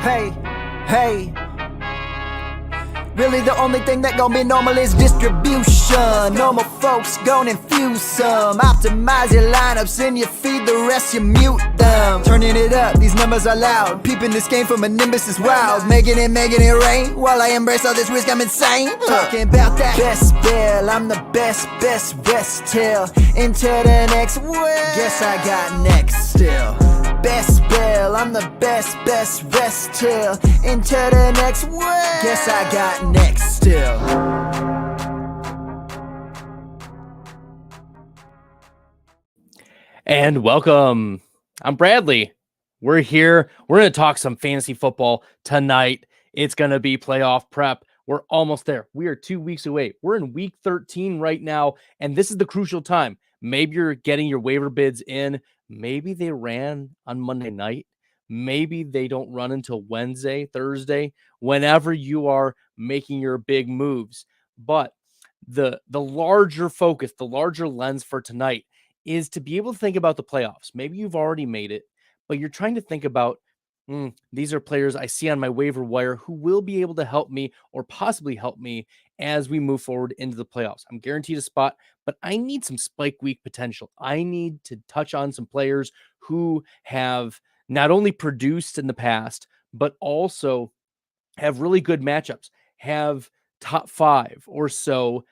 Hey, hey. Really the only thing that gon' be normal is distribution. Normal folks gon' infuse some. Optimize your lineups and you feed the rest, you mute them. Turning it up, these numbers are loud. Peeping this game from a nimbus is wild. Making it rain. While I embrace all this risk, I'm insane. Talking about that best bill, I'm the best till into the next world. Guess I got next still. Best bill, I'm the best rest till into the next world. Guess I got next still. And welcome. I'm Bradley. We're here. We're going to talk some fantasy football tonight. It's going to be playoff prep. We're almost there. We are 2 weeks away. We're in week 13 right now, and this is the crucial time. Maybe you're getting your waiver bids in. Maybe they ran on Monday night. Maybe they don't run until Wednesday, Thursday, whenever you are making your big moves. But the larger focus, the larger lens for tonight is to be able to think about the playoffs. Maybe you've already made it, but you're trying to think about, these are players I see on my waiver wire who will be able to help me or possibly help me as we move forward into the playoffs. I'm guaranteed a spot, but I need some spike week potential. I need to touch on some players who have not only produced in the past, but also have really good matchups, have top 5 or so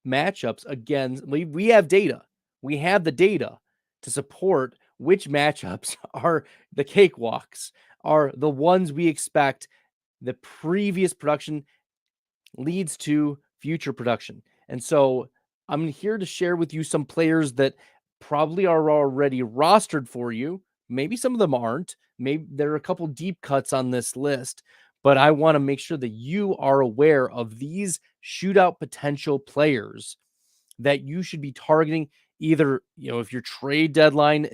matchups against. We have data. We have the data to support which matchups are the cakewalks, are the ones we expect the previous production leads to future production. And so I'm here to share with you some players that probably are already rostered for you. Maybe some of them aren't. Maybe there are a couple deep cuts on this list, but I want to make sure that you are aware of these shootout potential players that you should be targeting. Either, if your trade deadline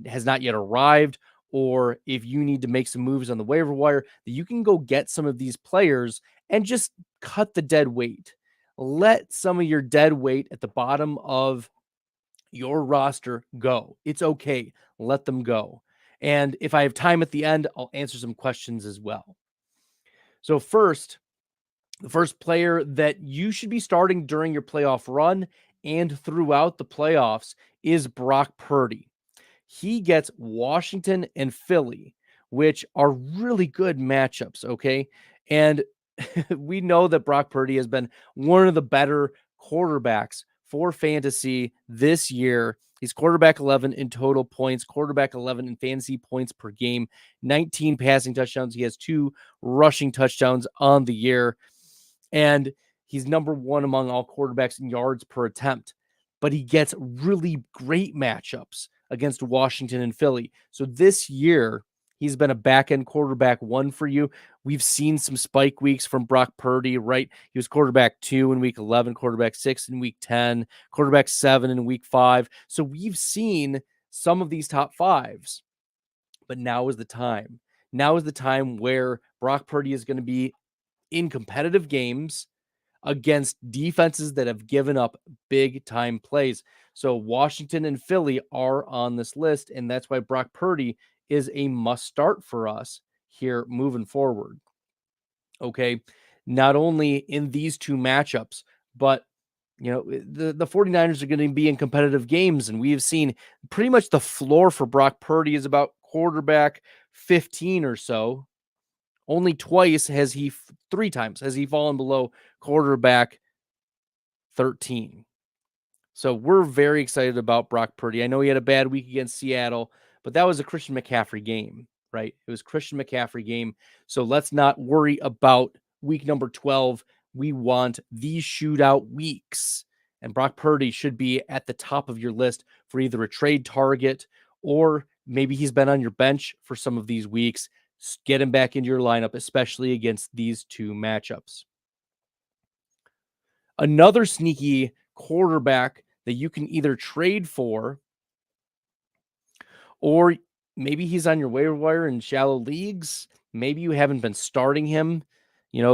has not yet arrived, or if you need to make some moves on the waiver wire, that you can go get some of these players and just cut the dead weight. Let some of your dead weight at the bottom of your roster go. It's okay. Let them go. And if I have time at the end, I'll answer some questions as well. So the first player that you should be starting during your playoff run and throughout the playoffs is Brock Purdy. He gets Washington and Philly, which are really good matchups, okay? And we know that Brock Purdy has been one of the better quarterbacks for fantasy this year. He's quarterback 11 in total points, quarterback 11 in fantasy points per game, 19 passing touchdowns. He has 2 rushing touchdowns on the year. And he's number 1 among all quarterbacks in yards per attempt. But he gets really great matchups against Washington and Philly. So this year, he's been a back-end quarterback 1 for you. We've seen some spike weeks from Brock Purdy, right? He was quarterback 2 in week 11, quarterback 6 in week 10, quarterback 7 in week 5. So we've seen some of these top 5s. But now is the time. Now is the time where Brock Purdy is going to be in competitive games against defenses that have given up big time plays. So Washington and Philly are on this list, and that's why Brock Purdy is a must start for us here moving forward. Okay, not only in these 2 matchups, but the 49ers are going to be in competitive games, and we have seen pretty much the floor for Brock Purdy is about quarterback 15 or so. Only 3 times has he fallen below quarterback 13. So we're very excited about Brock Purdy. I know he had a bad week against Seattle, but that was a Christian McCaffrey game, right? It was Christian McCaffrey game. So let's not worry about week number 12. We want these shootout weeks. And Brock Purdy should be at the top of your list for either a trade target or maybe he's been on your bench for some of these weeks. Get him back into your lineup, especially against these 2 matchups. Another sneaky quarterback that you can either trade for, or maybe he's on your waiver wire in shallow leagues. Maybe you haven't been starting him,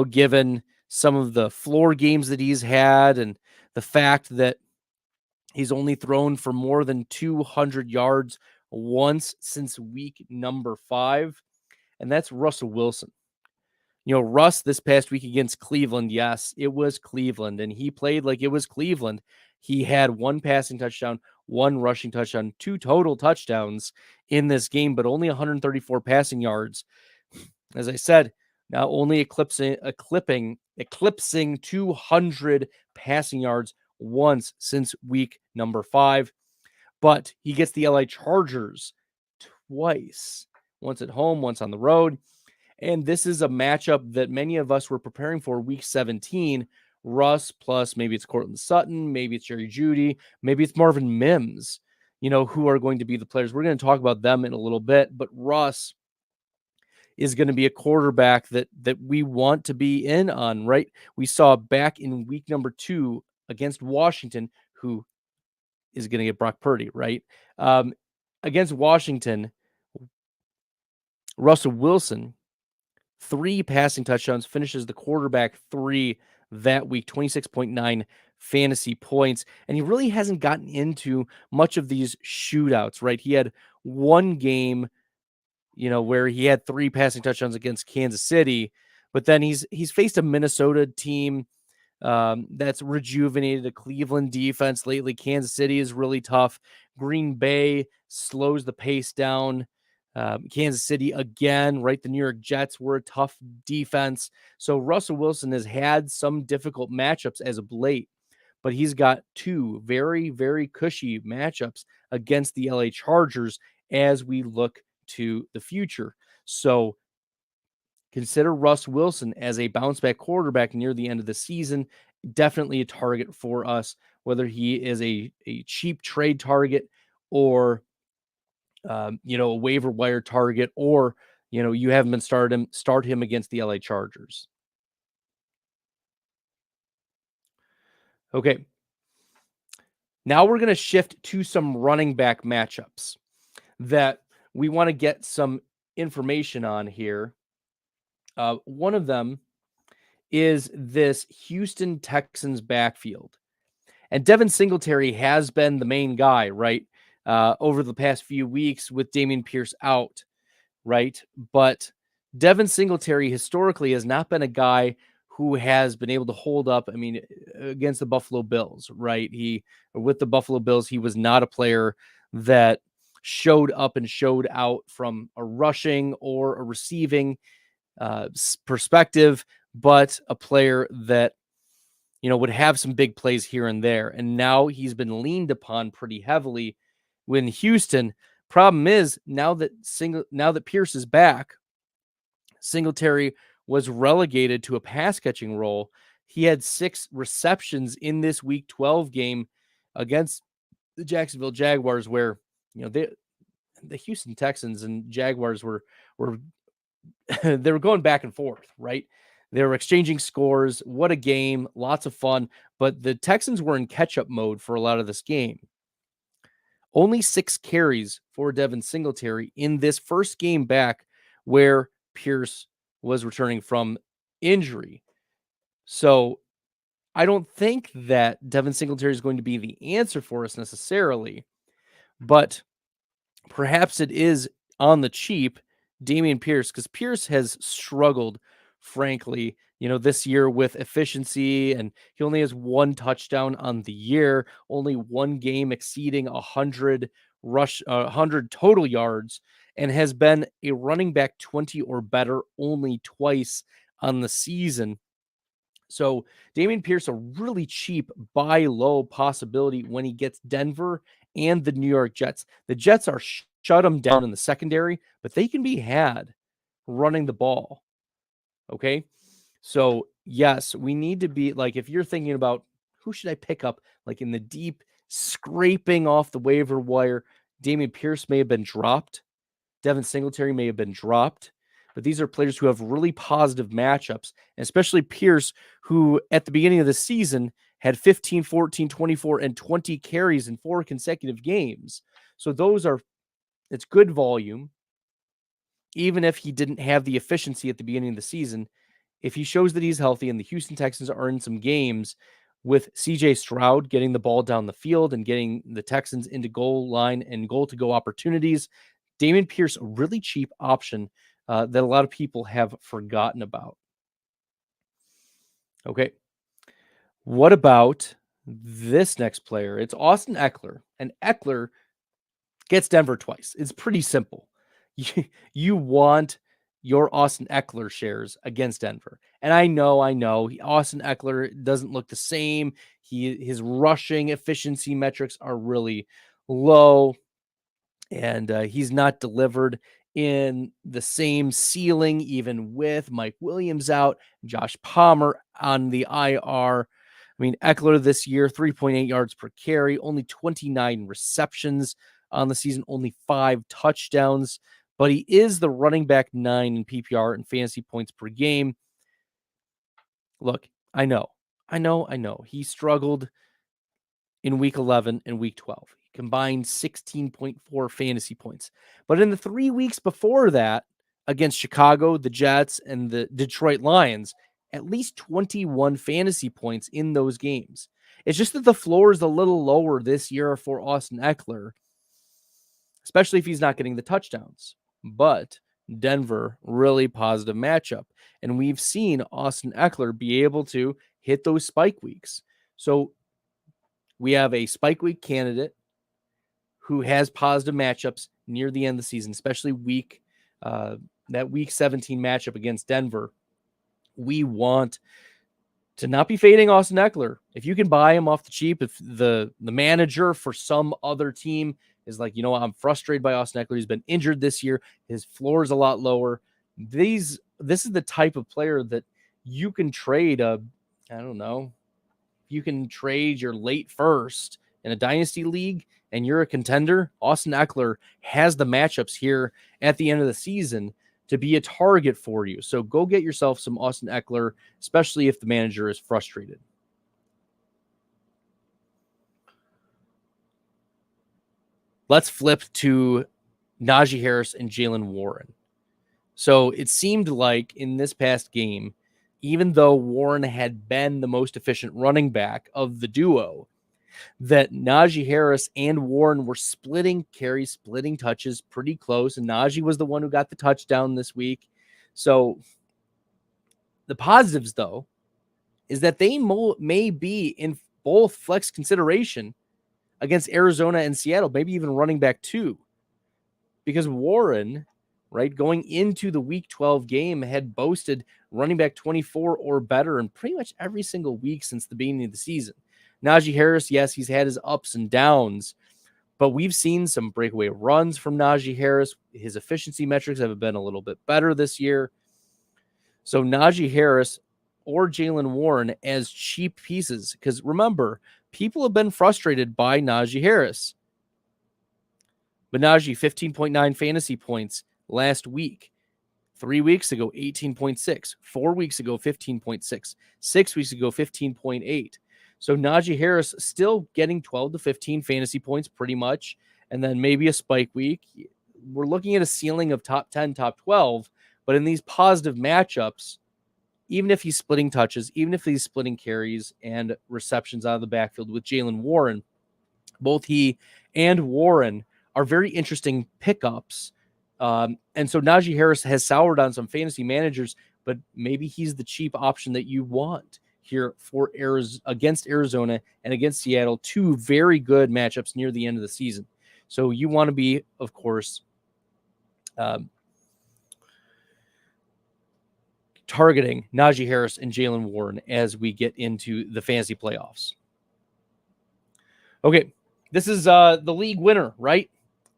given some of the floor games that he's had and the fact that he's only thrown for more than 200 yards once since week number 5. and that's Russell Wilson. Russ this past week against Cleveland, yes, it was Cleveland, and he played like it was Cleveland. He had 1 passing touchdown, 1 rushing touchdown, 2 total touchdowns in this game, but only 134 passing yards. As I said, now only eclipsing 200 passing yards once since week number 5. But he gets the LA Chargers twice, once at home, once on the road. And this is a matchup that many of us were preparing for week 17. Russ plus maybe it's Cortland Sutton, maybe it's Jerry Jeudy, maybe it's Marvin Mims, who are going to be the players. We're going to talk about them in a little bit, but Russ is going to be a quarterback that we want to be in on, right? We saw back in week number 2 against Washington, who is going to get Brock Purdy, right? Against Washington, Russell Wilson, 3 passing touchdowns, finishes the quarterback 3 that week, 26.9 fantasy points. And he really hasn't gotten into much of these shootouts, right? He had 1 game, where he had 3 passing touchdowns against Kansas City, but then he's faced a Minnesota team that's rejuvenated, a Cleveland defense lately. Kansas City is really tough. Green Bay slows the pace down. Kansas City again, right? The New York Jets were a tough defense. So Russell Wilson has had some difficult matchups as of late, but he's got 2 very, very cushy matchups against the LA Chargers as we look to the future. So consider Russ Wilson as a bounce back quarterback near the end of the season. Definitely a target for us, whether he is a cheap trade target or a waiver wire target, or you haven't been start him against the LA Chargers. Okay. Now we're going to shift to some running back matchups that we want to get some information on here. One of them is this Houston Texans backfield. And Devin Singletary has been the main guy, right? Over the past few weeks with Dameon Pierce out, right? But Devin Singletary historically has not been a guy who has been able to hold up. I mean, against the Buffalo Bills, right? With the Buffalo Bills, he was not a player that showed up and showed out from a rushing or a receiving perspective, but a player that would have some big plays here and there. And now he's been leaned upon pretty heavily in Houston. Problem is now that Pierce is back, Singletary was relegated to a pass catching role. He had 6 receptions in this week 12 game against the Jacksonville Jaguars, where the Houston Texans and Jaguars were they were going back and forth, right? They were exchanging scores. What a game. Lots of fun. But the Texans were in catch-up mode for a lot of this game. Only 6 carries for Devin Singletary in this first game back where Pierce was returning from injury. So I don't think that Devin Singletary is going to be the answer for us necessarily, but perhaps it is on the cheap Dameon Pierce, because Pierce has struggled, frankly, this year with efficiency, and he only has 1 touchdown on the year, only 1 game exceeding 100 total yards, and has been a running back 20 or better only twice on the season. So Dameon Pierce, a really cheap buy low possibility when he gets Denver and the New York Jets. The Jets are shut him down in the secondary, but they can be had running the ball. Okay. So yes, we need to be like, if you're thinking about who should I pick up, like in the deep scraping off the waiver wire, Dameon Pierce may have been dropped. Devin Singletary may have been dropped, but these are players who have really positive matchups, especially Pierce, who at the beginning of the season had 15, 14, 24, and 20 carries in 4 consecutive games. So it's good volume. Even if he didn't have the efficiency at the beginning of the season, if he shows that he's healthy and the Houston Texans are in some games with CJ Stroud getting the ball down the field and getting the Texans into goal line and goal to go opportunities, Dameon Pierce, a really cheap option that a lot of people have forgotten about. Okay. What about this next player? It's Austin Eckler, and Eckler gets Denver twice. It's pretty simple. You want your Austin Eckler shares against Denver. And I know Austin Eckler doesn't look the same. His rushing efficiency metrics are really low, and he's not delivered in the same ceiling, even with Mike Williams out, Josh Palmer on the IR. I mean, Eckler this year, 3.8 yards per carry, only 29 receptions on the season, only 5 touchdowns, but he is the running back 9 in PPR and fantasy points per game. Look, I know. He struggled in week 11 and week 12. He combined 16.4 fantasy points. But in the 3 weeks before that, against Chicago, the Jets, and the Detroit Lions, at least 21 fantasy points in those games. It's just that the floor is a little lower this year for Austin Eckler, especially if he's not getting the touchdowns. But Denver, really positive matchup. And we've seen Austin Eckler be able to hit those spike weeks. So we have a spike week candidate who has positive matchups near the end of the season, especially that week 17 matchup against Denver. We want to not be fading Austin Eckler. If you can buy him off the cheap, if the manager for some other team is like, I'm frustrated by Austin Eckler. He's been injured this year. His floor is a lot lower. This is the type of player that you can trade you can trade your late first in a dynasty league and you're a contender. Austin Eckler has the matchups here at the end of the season to be a target for you. So go get yourself some Austin Eckler, especially if the manager is frustrated. Let's flip to Najee Harris and Jaylen Warren. So it seemed like in this past game, even though Warren had been the most efficient running back of the duo, that Najee Harris and Warren were splitting carries, splitting touches pretty close. And Najee was the one who got the touchdown this week. So the positives, though, is that they may be in both flex consideration against Arizona and Seattle, maybe even running back 2. Because Warren, right, going into the week 12 game, had boasted running back 24 or better in pretty much every single week since the beginning of the season. Najee Harris, yes, he's had his ups and downs, but we've seen some breakaway runs from Najee Harris. His efficiency metrics have been a little bit better this year. So Najee Harris or Jaylen Warren as cheap pieces, because remember, people have been frustrated by Najee Harris. But Najee, 15.9 fantasy points last week. 3 weeks ago, 18.6. 4 weeks ago, 15.6. 6 weeks ago, 15.8. So Najee Harris still getting 12 to 15 fantasy points pretty much, and then maybe a spike week. We're looking at a ceiling of top 10, top 12, but in these positive matchups, even if he's splitting touches, even if he's splitting carries and receptions out of the backfield with Jaylen Warren, both he and Warren are very interesting pickups. And so Najee Harris has soured on some fantasy managers, but maybe he's the cheap option that you want here for against Arizona and against Seattle, 2 very good matchups near the end of the season. So you want to be, of course, targeting Najee Harris and Jaylen Warren as we get into the fantasy playoffs. Okay, this is the league winner, right?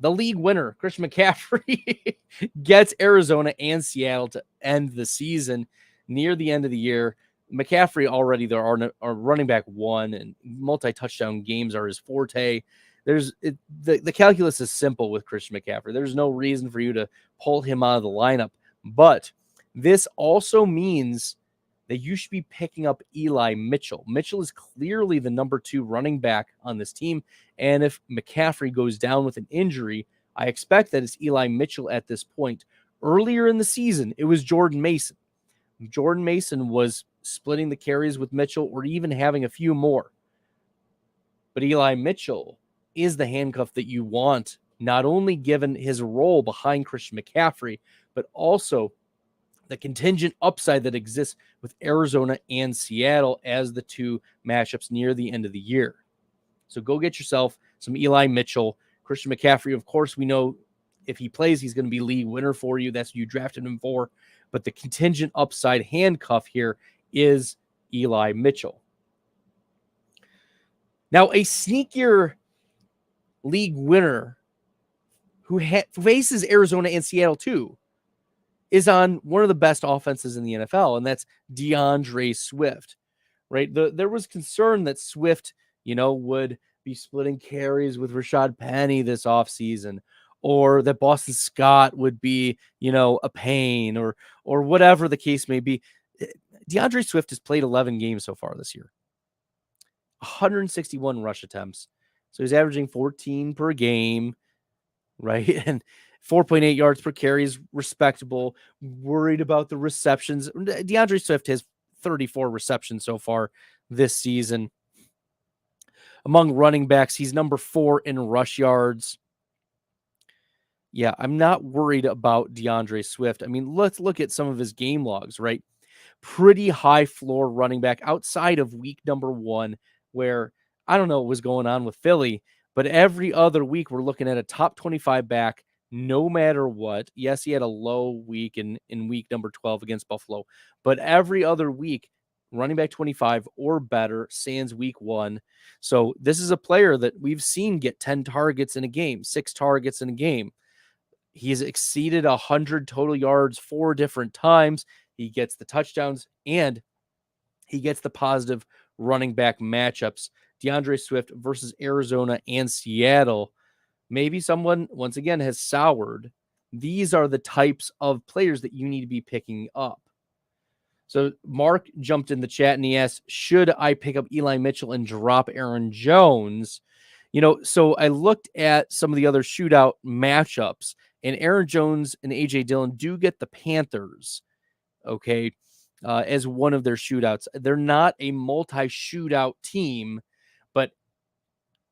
The league winner, Christian McCaffrey, gets Arizona and Seattle to end the season near the end of the year. McCaffrey already there are running back 1, and multi-touchdown games are his forte. The calculus is simple with Christian McCaffrey. There's no reason for you to pull him out of the lineup, but this also means that you should be picking up Eli Mitchell. Mitchell is clearly the number 2 running back on this team, and if McCaffrey goes down with an injury, I expect that it's Eli Mitchell at this point. Earlier in the season, it was Jordan Mason. Jordan Mason was splitting the carries with Mitchell or even having a few more. But Eli Mitchell is the handcuff that you want not only given his role behind Christian McCaffrey, but also the contingent upside that exists with Arizona and Seattle as the two matchups near the end of the year. So go get yourself some Eli Mitchell. Christian McCaffrey, of course, we know if he plays, he's going to be league winner for you. That's what you drafted him for. But the contingent upside handcuff here is Eli Mitchell. Now, a sneakier league winner who faces Arizona and Seattle too is on one of the best offenses in the NFL, and that's DeAndre Swift, right? There was concern that Swift, would be splitting carries with Rashad Penny this offseason, or that Boston Scott would be, a pain, or whatever the case may be. DeAndre Swift has played 11 games so far this year, 161 rush attempts. So he's averaging 14 per game, right? And 4.8 yards per carry is respectable. Worried about the receptions. DeAndre Swift has 34 receptions so far this season. Among running backs, he's number 4 in rush yards. Yeah, I'm not worried about DeAndre Swift. I mean, let's look at some of his game logs, right? Pretty high floor running back outside of week number 1, where I don't know what was going on with Philly, but every other week we're looking at a top 25 back no matter what. Yes, he had a low week in week number 12 against Buffalo, but every other week, running back 25 or better, sans week 1. So this is a player that we've seen get 10 targets in a game, 6 targets in a game. He's exceeded 100 total yards 4 different times. He gets the touchdowns and he gets the positive running back matchups. DeAndre Swift versus Arizona and Seattle. Maybe someone, once again, has soured. These are the types of players that you need to be picking up. So Mark jumped in the chat and he asked, should I pick up Eli Mitchell and drop Aaron Jones? So I looked at some of the other shootout matchups, and Aaron Jones and A.J. Dillon do get the Panthers, okay, as one of their shootouts. They're not a multi-shootout team, but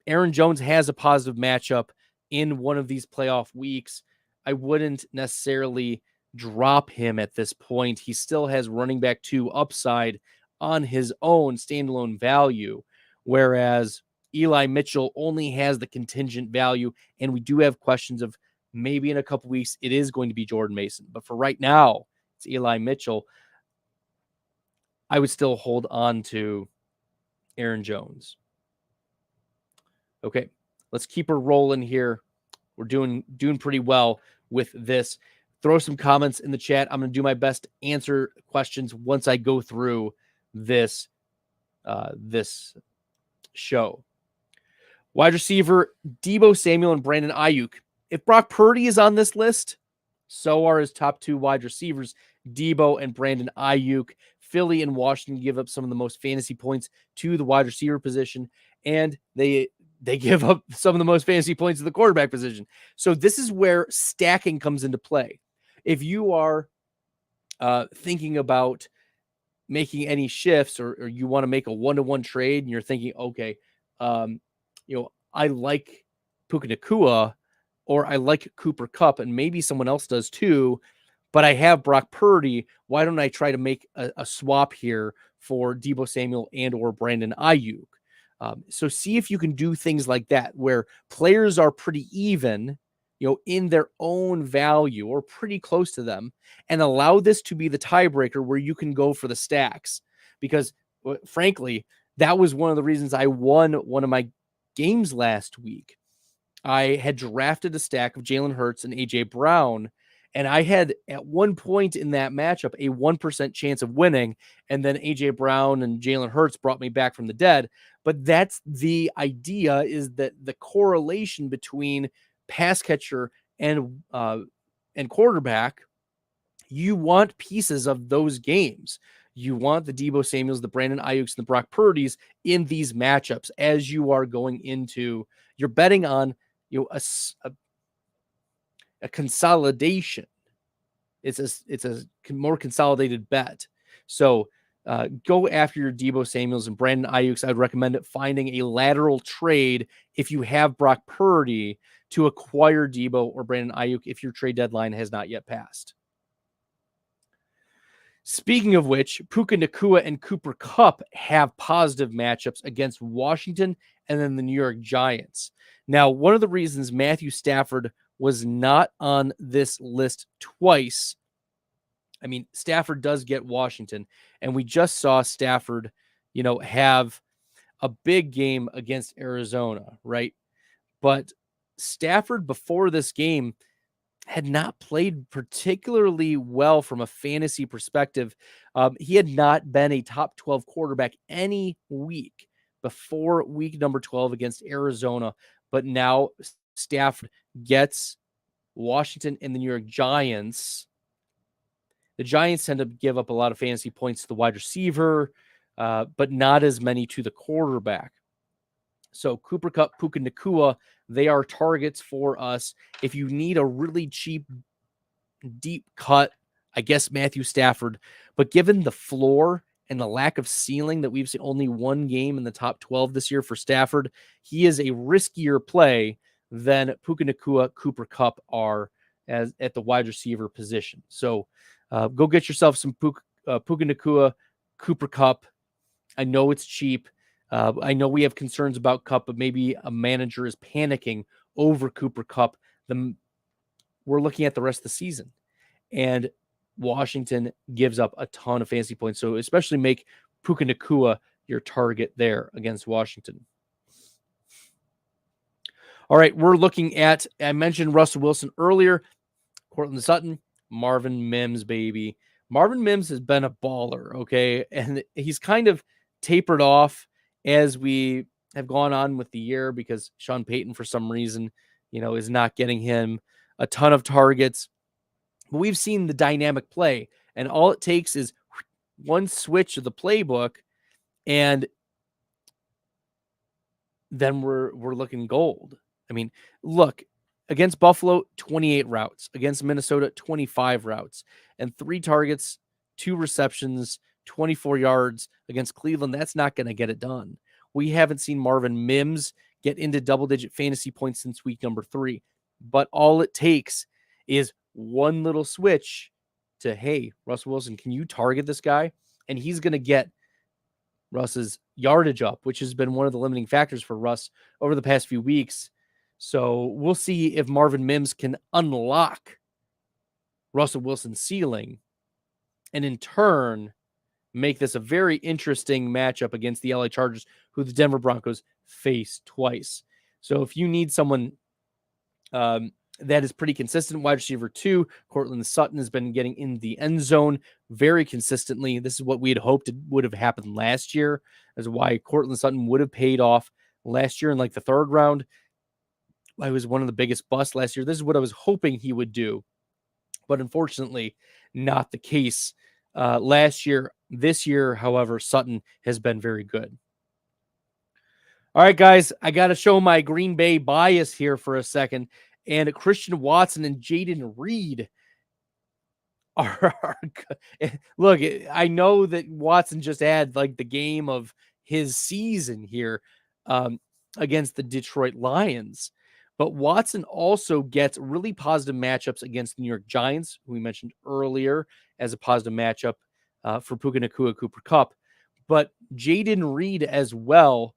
Aaron Jones has a positive matchup in one of these playoff weeks. I wouldn't necessarily drop him at this point. He still has running back 2 upside on his own standalone value, whereas Eli Mitchell only has the contingent value, and we do have questions of maybe in a couple weeks it is going to be Jordan Mason. But for right now, it's Eli Mitchell. I would still hold on to Aaron Jones. Okay, let's keep her rolling here. We're doing pretty well with this. Throw some comments in the chat. I'm going to do my best to answer questions once I go through this show. Wide receiver, Deebo Samuel and Brandon Ayuk. If Brock Purdy is on this list, so are his top 2 wide receivers, Deebo and Brandon Ayuk. Philly and Washington give up some of the most fantasy points to the wide receiver position, and they give up some of the most fantasy points to the quarterback position. So this is where stacking comes into play. If you are thinking about making any shifts, or you want to make a 1-to-1 trade, and you're thinking, okay, I like Puka Nacua, or I like Cooper Kupp, and maybe someone else does too, but I have Brock Purdy. Why don't I try to make a swap here for Deebo Samuel and or Brandon Ayuk? So see if you can do things like that, where players are pretty even, in their own value or pretty close to them, and allow this to be the tiebreaker where you can go for the stacks. Because frankly, that was one of the reasons I won one of my games last week. I had drafted a stack of Jalen Hurts and AJ Brown, and I had at one point in that matchup a 1% chance of winning, and then AJ Brown and Jalen Hurts brought me back from the dead. But that's the idea, is that the correlation between pass catcher and quarterback, you want pieces of those games. You want the Deebo Samuels, the Brandon Ayuks, and the Brock Purdys in these matchups as you are going into, you're betting on a consolidation. It's a more consolidated bet. So go after your Deebo Samuels and Brandon Ayuks. I'd recommend finding a lateral trade if you have Brock Purdy, to acquire Debo or Brandon Ayuk if your trade deadline has not yet passed. Speaking of which, Puka Nacua and Cooper Kupp have positive matchups against Washington and then the New York Giants. Now, one of the reasons Matthew Stafford was not on this list twice, I mean, Stafford does get Washington, and we just saw Stafford, have a big game against Arizona, right? But Stafford before this game had not played particularly well from a fantasy perspective. He had not been a top 12 quarterback any week before week number 12 against Arizona. But now Stafford gets Washington and the New York Giants. The Giants tend to give up a lot of fantasy points to the wide receiver, but not as many to the quarterback. So Cooper Kupp, Puka Nacua, they are targets for us. If you need a really cheap, deep cut, I guess Matthew Stafford. But given the floor and the lack of ceiling that we've seen only one game in the top 12 this year for Stafford, he is a riskier play than Puka Nacua, Cooper Kupp are at the wide receiver position. So go get yourself some Puka Nacua, Cooper Kupp. I know it's cheap. I know we have concerns about Kupp, but maybe a manager is panicking over Cooper Kupp. We're looking at the rest of the season, and Washington gives up a ton of fantasy points. So especially make Puka Nacua your target there against Washington. All right, we're looking at, I mentioned Russell Wilson earlier, Cortland Sutton, Marvin Mims, baby. Marvin Mims has been a baller, okay? And he's kind of tapered off as we have gone on with the year because Sean Payton, for some reason, is not getting him a ton of targets. But we've seen the dynamic play, and all it takes is one switch of the playbook, and then we're looking gold. I mean, look, against Buffalo, 28 routes. Against Minnesota, 25 routes. And 3 targets, 2 receptions, 24 yards. Against Cleveland, that's not going to get it done. We haven't seen Marvin Mims get into double-digit fantasy points since week number 3. But all it takes is one little switch to, hey, Russell Wilson, can you target this guy? And he's going to get Russ's yardage up, which has been one of the limiting factors for Russ over the past few weeks. So we'll see if Marvin Mims can unlock Russell Wilson's ceiling and in turn make this a very interesting matchup against the LA Chargers, who the Denver Broncos face twice. So if you need someone that is pretty consistent, wide receiver 2, Cortland Sutton has been getting in the end zone very consistently. This is what we had hoped would have happened last year, as why Cortland Sutton would have paid off last year in like the 3rd round. I was one of the biggest busts last year. This is what I was hoping he would do, but unfortunately not the case last year. This year, however, Sutton has been very good. All right, guys, I got to show my Green Bay bias here for a second. And Christian Watson and Jaden Reed are look, I know that Watson just had like the game of his season here against the Detroit Lions. But Watson also gets really positive matchups against the New York Giants, who we mentioned earlier as a positive matchup for Puka Nacua, Cooper Kupp. But Jaden Reed as well,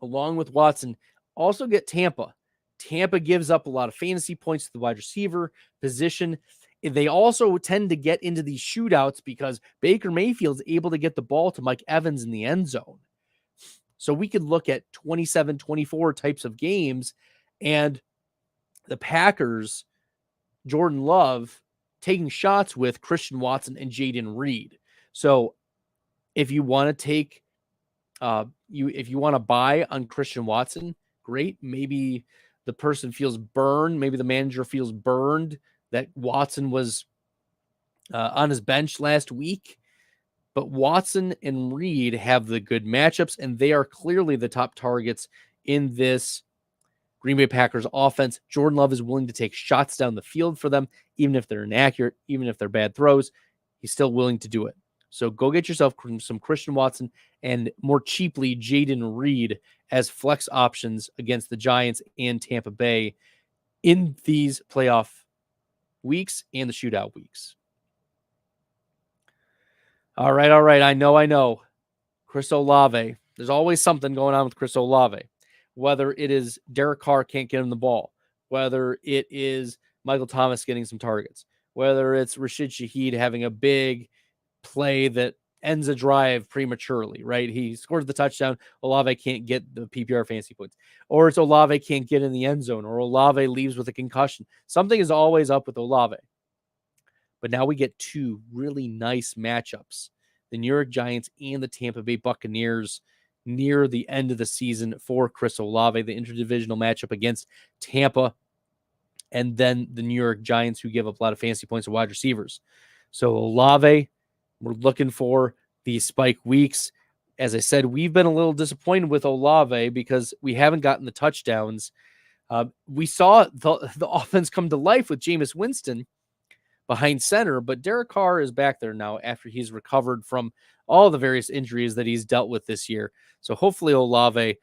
along with Watson, also get Tampa. Tampa gives up a lot of fantasy points to the wide receiver position. They also tend to get into these shootouts because Baker Mayfield's able to get the ball to Mike Evans in the end zone. So we could look at 27-24 types of games, and the Packers, Jordan Love, taking shots with Christian Watson and Jaden Reed. So if you want to take, if you want to buy on Christian Watson, great. Maybe the person feels burned. Maybe the manager feels burned that Watson was on his bench last week. But Watson and Reed have the good matchups, and they are clearly the top targets in this Green Bay Packers offense. Jordan Love is willing to take shots down the field for them, even if they're inaccurate, even if they're bad throws. He's still willing to do it. So go get yourself some Christian Watson and more cheaply Jaden Reed as flex options against the Giants and Tampa Bay in these playoff weeks and the shootout weeks. All right. I know. Chris Olave. There's always something going on with Chris Olave. Whether it is Derek Carr can't get him the ball, whether it is Michael Thomas getting some targets, whether it's Rashid Shaheed having a big play that ends a drive prematurely, right? He scores the touchdown. Olave can't get the PPR fantasy points. Or it's Olave can't get in the end zone, or Olave leaves with a concussion. Something is always up with Olave. But now we get two really nice matchups. The New York Giants and the Tampa Bay Buccaneers near the end of the season for Chris Olave, the interdivisional matchup against Tampa, and then the New York Giants, who give up a lot of fantasy points to wide receivers. So Olave, we're looking for these spike weeks. As I said, we've been a little disappointed with Olave because we haven't gotten the touchdowns. We saw the offense come to life with Jameis Winston behind center, but Derek Carr is back there now after he's recovered from all the various injuries that he's dealt with this year. So hopefully Olave,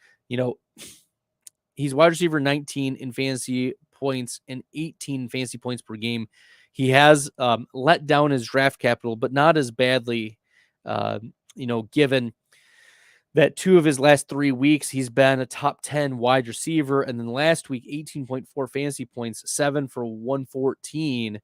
he's wide receiver 19 in fantasy points and 18 fantasy points per game. He has let down his draft capital, but not as badly, given that 2 of his last 3 weeks, he's been a top 10 wide receiver. And then last week, 18.4 fantasy points, 7 for 114.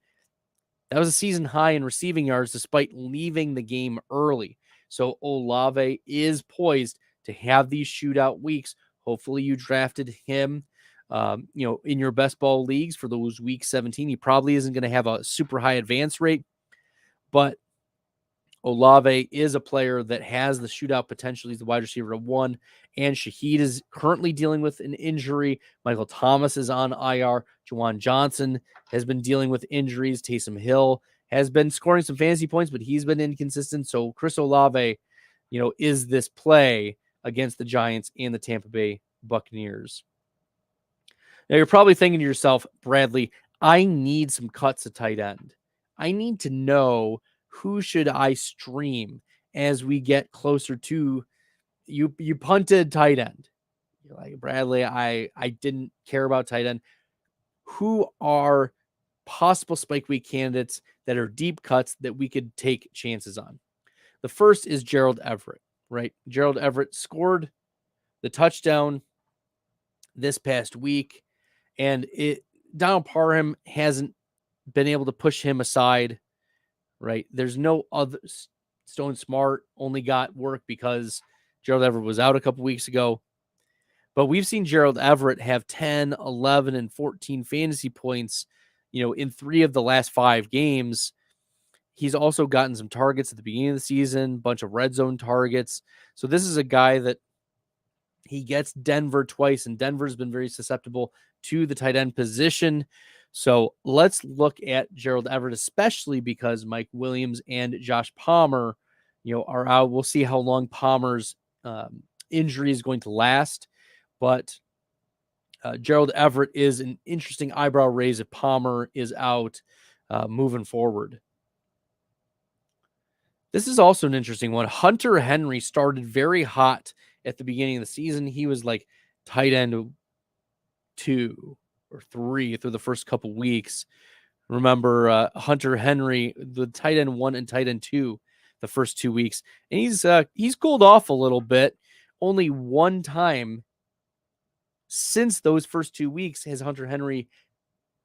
That was a season high in receiving yards despite leaving the game early. So Olave is poised to have these shootout weeks. Hopefully you drafted him, in your best ball leagues for those week 17. He probably isn't going to have a super high advance rate, but Olave is a player that has the shootout potential. He's the wide receiver 1, and Shaheed is currently dealing with an injury. Michael Thomas is on IR. Juwan Johnson has been dealing with injuries. Taysom Hill has been scoring some fantasy points, but he's been inconsistent. So Chris Olave, is this play against the Giants and the Tampa Bay Buccaneers. Now you're probably thinking to yourself, Bradley, I need some cuts at tight end. I need to know who should I stream as we get closer to you. You punted tight end. You're like, Bradley, I didn't care about tight end. Who are possible spike week candidates that are deep cuts that we could take chances on? The first is Gerald Everett, right? Gerald Everett scored the touchdown this past week, and Donald Parham hasn't been able to push him aside, right? There's no other. Stone Smart only got work because Gerald Everett was out a couple weeks ago. But we've seen Gerald Everett have 10, 11, and 14 fantasy points, in 3 of the last 5 games. He's also gotten some targets at the beginning of the season, bunch of red zone targets. So this is a guy that he gets Denver twice, and Denver's been very susceptible to the tight end position. So let's look at Gerald Everett, especially because Mike Williams and Josh Palmer, are out. We'll see how long Palmer's injury is going to last. But Gerald Everett is an interesting eyebrow raise if Palmer is out moving forward. This is also an interesting one. Hunter Henry started very hot at the beginning of the season. He was like tight end 2 or 3 through the first couple weeks. Remember Hunter Henry, the tight end 1 and tight end 2 the first 2 weeks. And he's cooled off a little bit. Only one time since those first 2 weeks has Hunter Henry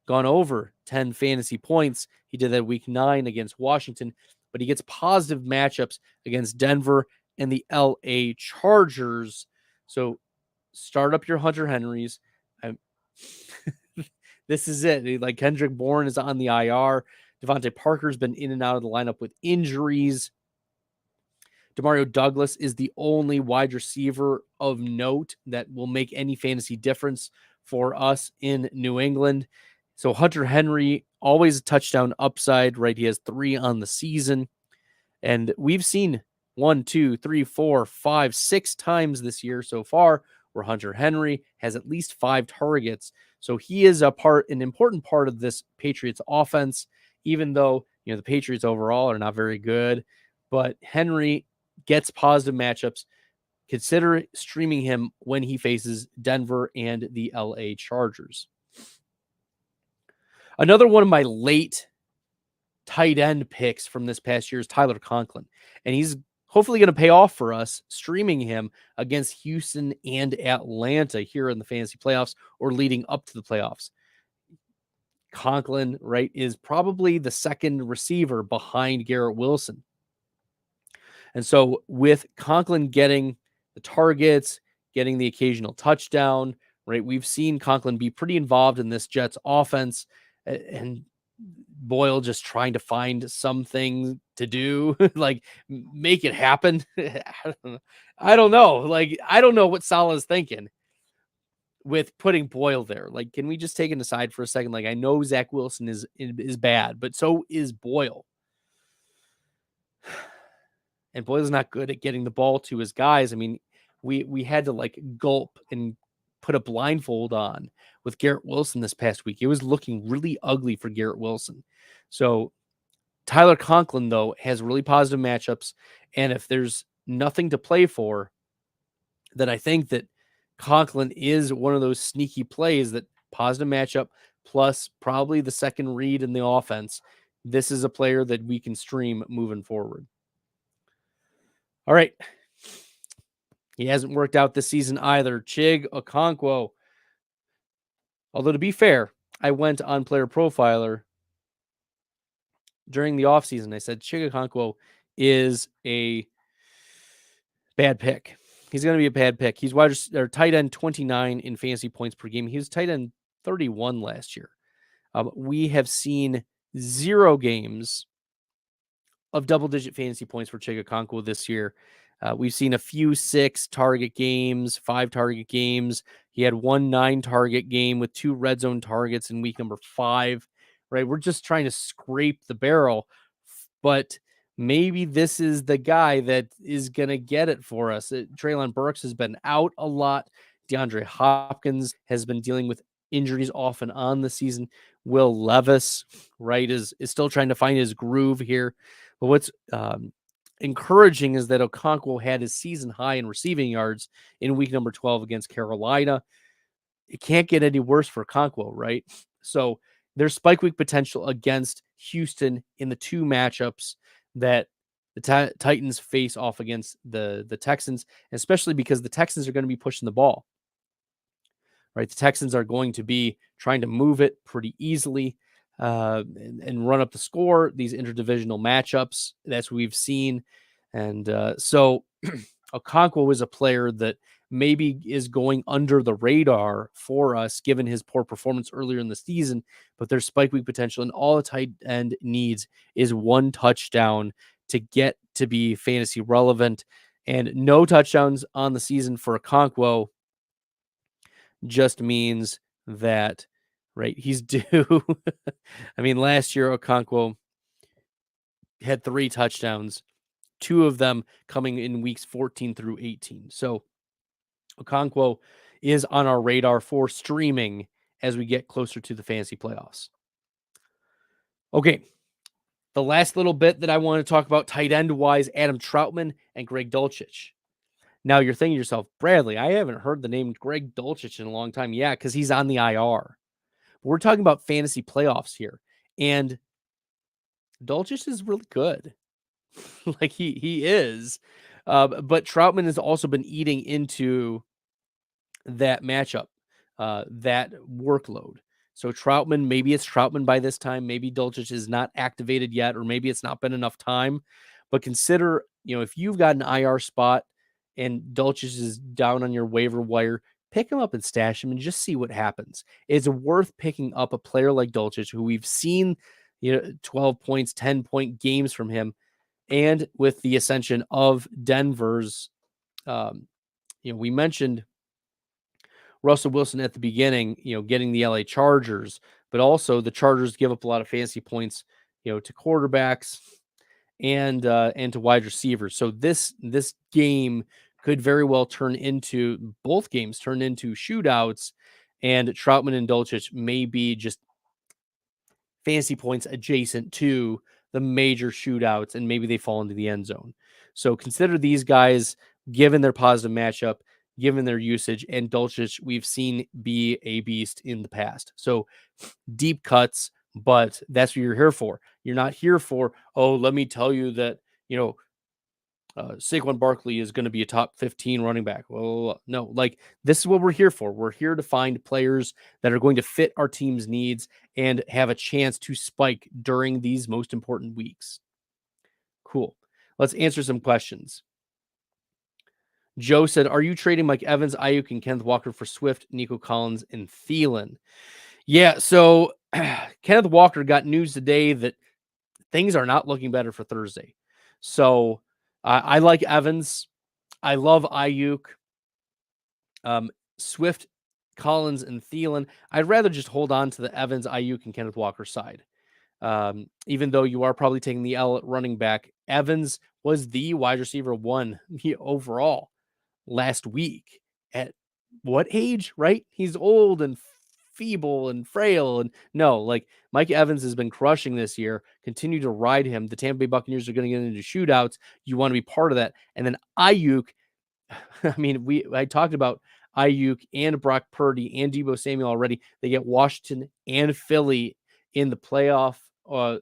gone over 10 fantasy points. He did that week 9 against Washington, but he gets positive matchups against Denver and the LA Chargers. So start up your Hunter Henrys. This is it. Like Kendrick Bourne is on the IR. Devontae Parker's been in and out of the lineup with injuries. Demario Douglas is the only wide receiver of note that will make any fantasy difference for us in New England. So Hunter Henry, always a touchdown upside, right? He has 3 on the season. And we've seen 1, 2, 3, 4, 5, 6 times this year so far where Hunter Henry has at least 5 targets. So he is an important part of this Patriots offense, even though, the Patriots overall are not very good. but Henry gets positive matchups. Consider streaming him when he faces Denver and the LA Chargers. Another one of my late tight end picks from this past year is Tyler Conklin, and he's hopefully going to pay off for us streaming him against Houston and Atlanta here in the fantasy playoffs or leading up to the playoffs. Conklin, right, is probably the second receiver behind Garrett Wilson. And so with Conklin getting the targets, getting the occasional touchdown, right, we've seen Conklin be pretty involved in this Jets offense, and Boyle just trying to find something to do, like make it happen. I don't know. Like, I don't know what Salah's thinking with putting Boyle there. Like, can we just take it aside for a second? Like, I know Zach Wilson is bad, but so is Boyle. And Boyle's not good at getting the ball to his guys. I mean, we had to like gulp and put a blindfold on with Garrett Wilson this past week. It was looking really ugly for Garrett Wilson. So Tyler Conklin, though, has really positive matchups. And if there's nothing to play for, then I think that Conklin is one of those sneaky plays that positive matchup plus probably the second read in the offense. This is a player that we can stream moving forward. All right. He hasn't worked out this season either. Chig Okonkwo. Although, to be fair, I went on Player Profiler during the offseason. I said Chig Okonkwo is a bad pick. He's going to be a bad pick. He's tight end 29 in fantasy points per game. He was tight end 31 last year. We have seen 0 games of double-digit fantasy points for Chig Okonkwo this year. We've seen a few 6 target games, 5 target games. He had 1 9 target game with 2 red zone targets in week number 5, right? We're just trying to scrape the barrel, but maybe this is the guy that is going to get it for us. Treylon Burks has been out a lot. DeAndre Hopkins has been dealing with injuries off and on the season. Will Levis, right, is still trying to find his groove here. But what's encouraging is that Okonkwo had his season high in receiving yards in week number 12 against Carolina. It can't get any worse for Okonkwo, right? So there's spike week potential against Houston in the 2 matchups that the Titans face off against the Texans, especially because the Texans are going to be pushing the ball, right? The Texans are going to be trying to move it pretty easily and run up the score. These interdivisional matchups, that's what we've seen. And so Okonkwo was a player that maybe is going under the radar for us, given his poor performance earlier in the season, but there's spike week potential, and all a tight end needs is 1 touchdown to get to be fantasy relevant. And no touchdowns on the season for Okonkwo just means that, right, he's due. I mean, last year Okonkwo had 3 touchdowns, 2 of them coming in weeks 14 through 18. So Okonkwo is on our radar for streaming as we get closer to the fantasy playoffs. Okay, the last little bit that I want to talk about tight end wise, Adam Troutman and Greg Dulcich. Now you're thinking to yourself, Bradley, I haven't heard the name Greg Dulcich in a long time. Yeah, because he's on the IR. But we're talking about fantasy playoffs here. And Dulcich is really good. Like he is. But Troutman has also been eating into that matchup, that workload. So Troutman, maybe it's Troutman by this time. Maybe Dulcich is not activated yet, or maybe it's not been enough time. But consider, if you've got an IR spot and Dulcich is down on your waiver wire, pick him up and stash him and just see what happens. It's worth picking up a player like Dulcich, who we've seen, 12 points, 10-point games from him. And with the ascension of Denver's, we mentioned Russell Wilson at the beginning, getting the LA Chargers, but also the Chargers give up a lot of fantasy points, to quarterbacks and to wide receivers. So this game could very well both games turn into shootouts, and Troutman and Dulcich may be just fantasy points adjacent to the major shootouts and maybe they fall into the end zone. So consider these guys, given their positive matchup, given their usage, and Dulcich we've seen be a beast in the past. So deep cuts, but that's what you're here for. You're not here for, oh, let me tell you that, Saquon Barkley is going to be a top 15 running back. Well, no, like this is what we're here for. We're here to find players that are going to fit our team's needs and have a chance to spike during these most important weeks. Cool. Let's answer some questions. Joe said, are you trading Mike Evans, Ayuk, and Kenneth Walker for Swift, Nico Collins, and Thielen? Yeah, so Kenneth Walker got news today that things are not looking better for Thursday. So I like Evans. I love Ayuk. Swift, Collins, and Thielen. I'd rather just hold on to the Evans, Ayuk, and Kenneth Walker side. Even though you are probably taking the L at running back, Evans was the wide receiver 1 overall last week. At what age, right? He's old and feeble and frail. And no, like Mike Evans has been crushing this year. Continue to ride him. The Tampa Bay Buccaneers are going to get into shootouts. You want to be part of that. And then Ayuk, I mean, I talked about Ayuk and Brock Purdy and Deebo Samuel already. They get Washington and Philly in the playoff,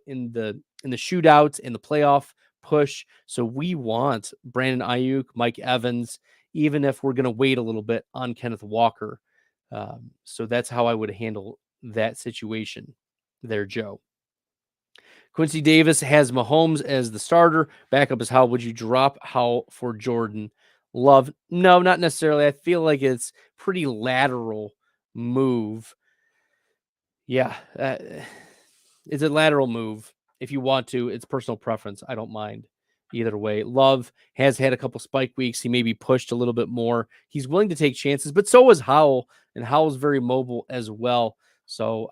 in the shootouts, in the playoff push. So we want Brandon Ayuk, Mike Evans, even if we're going to wait a little bit on Kenneth Walker. So that's how I would handle that situation there, Joe. Quincy Davis has Mahomes as the starter. Backup is Howell. Would you drop Howell for Jordan Love? No, not necessarily. I feel like it's pretty lateral move. Yeah, it's a lateral move. If you want to, it's personal preference. I don't mind either way. Love has had a couple spike weeks. He may be pushed a little bit more. He's willing to take chances, but so is Howell, and Howell's very mobile as well. So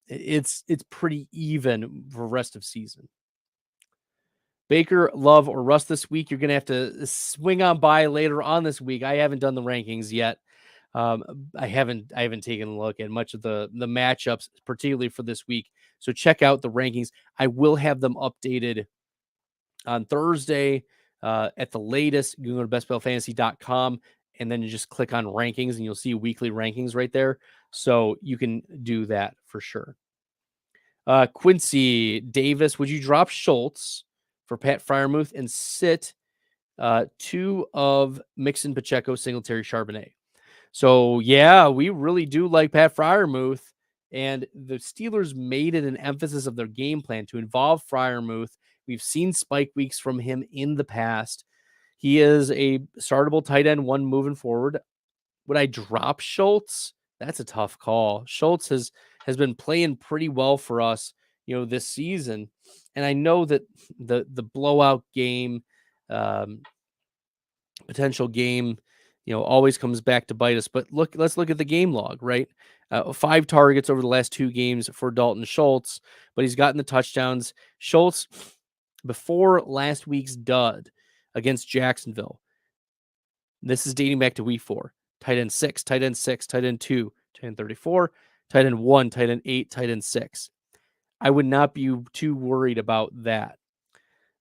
it's pretty even for rest of season. Baker, Love, or Russ this week. You're going to have to swing on by later on this week. I haven't done the rankings yet. I haven't taken a look at much of the matchups, particularly for this week. So check out the rankings. I will have them updated on Thursday at the latest. You can go to bestbellfantasy.com and then you just click on rankings and you'll see weekly rankings right there. So you can do that for sure. Quincy Davis, would you drop Schultz for Pat Freiermuth and sit 2 of Mixon, Pacheco, Singletary, Charbonnet? So, yeah, we really do like Pat Freiermuth, and the Steelers made it an emphasis of their game plan to involve Freiermuth. We've seen spike weeks from him in the past. He is a startable tight end 1 moving forward. Would I drop Schultz? That's a tough call. Schultz has been playing pretty well for us, this season. And I know that the blowout game, potential game, always comes back to bite us. But let's look at the game log, right? 5 targets over the last 2 games for Dalton Schultz, but he's gotten the touchdowns. Schultz, before last week's dud against Jacksonville, this is dating back to week 4. Tight end 6, tight end 6, tight end 2, tight end 34, tight end 1, tight end 8, tight end 6. I would not be too worried about that.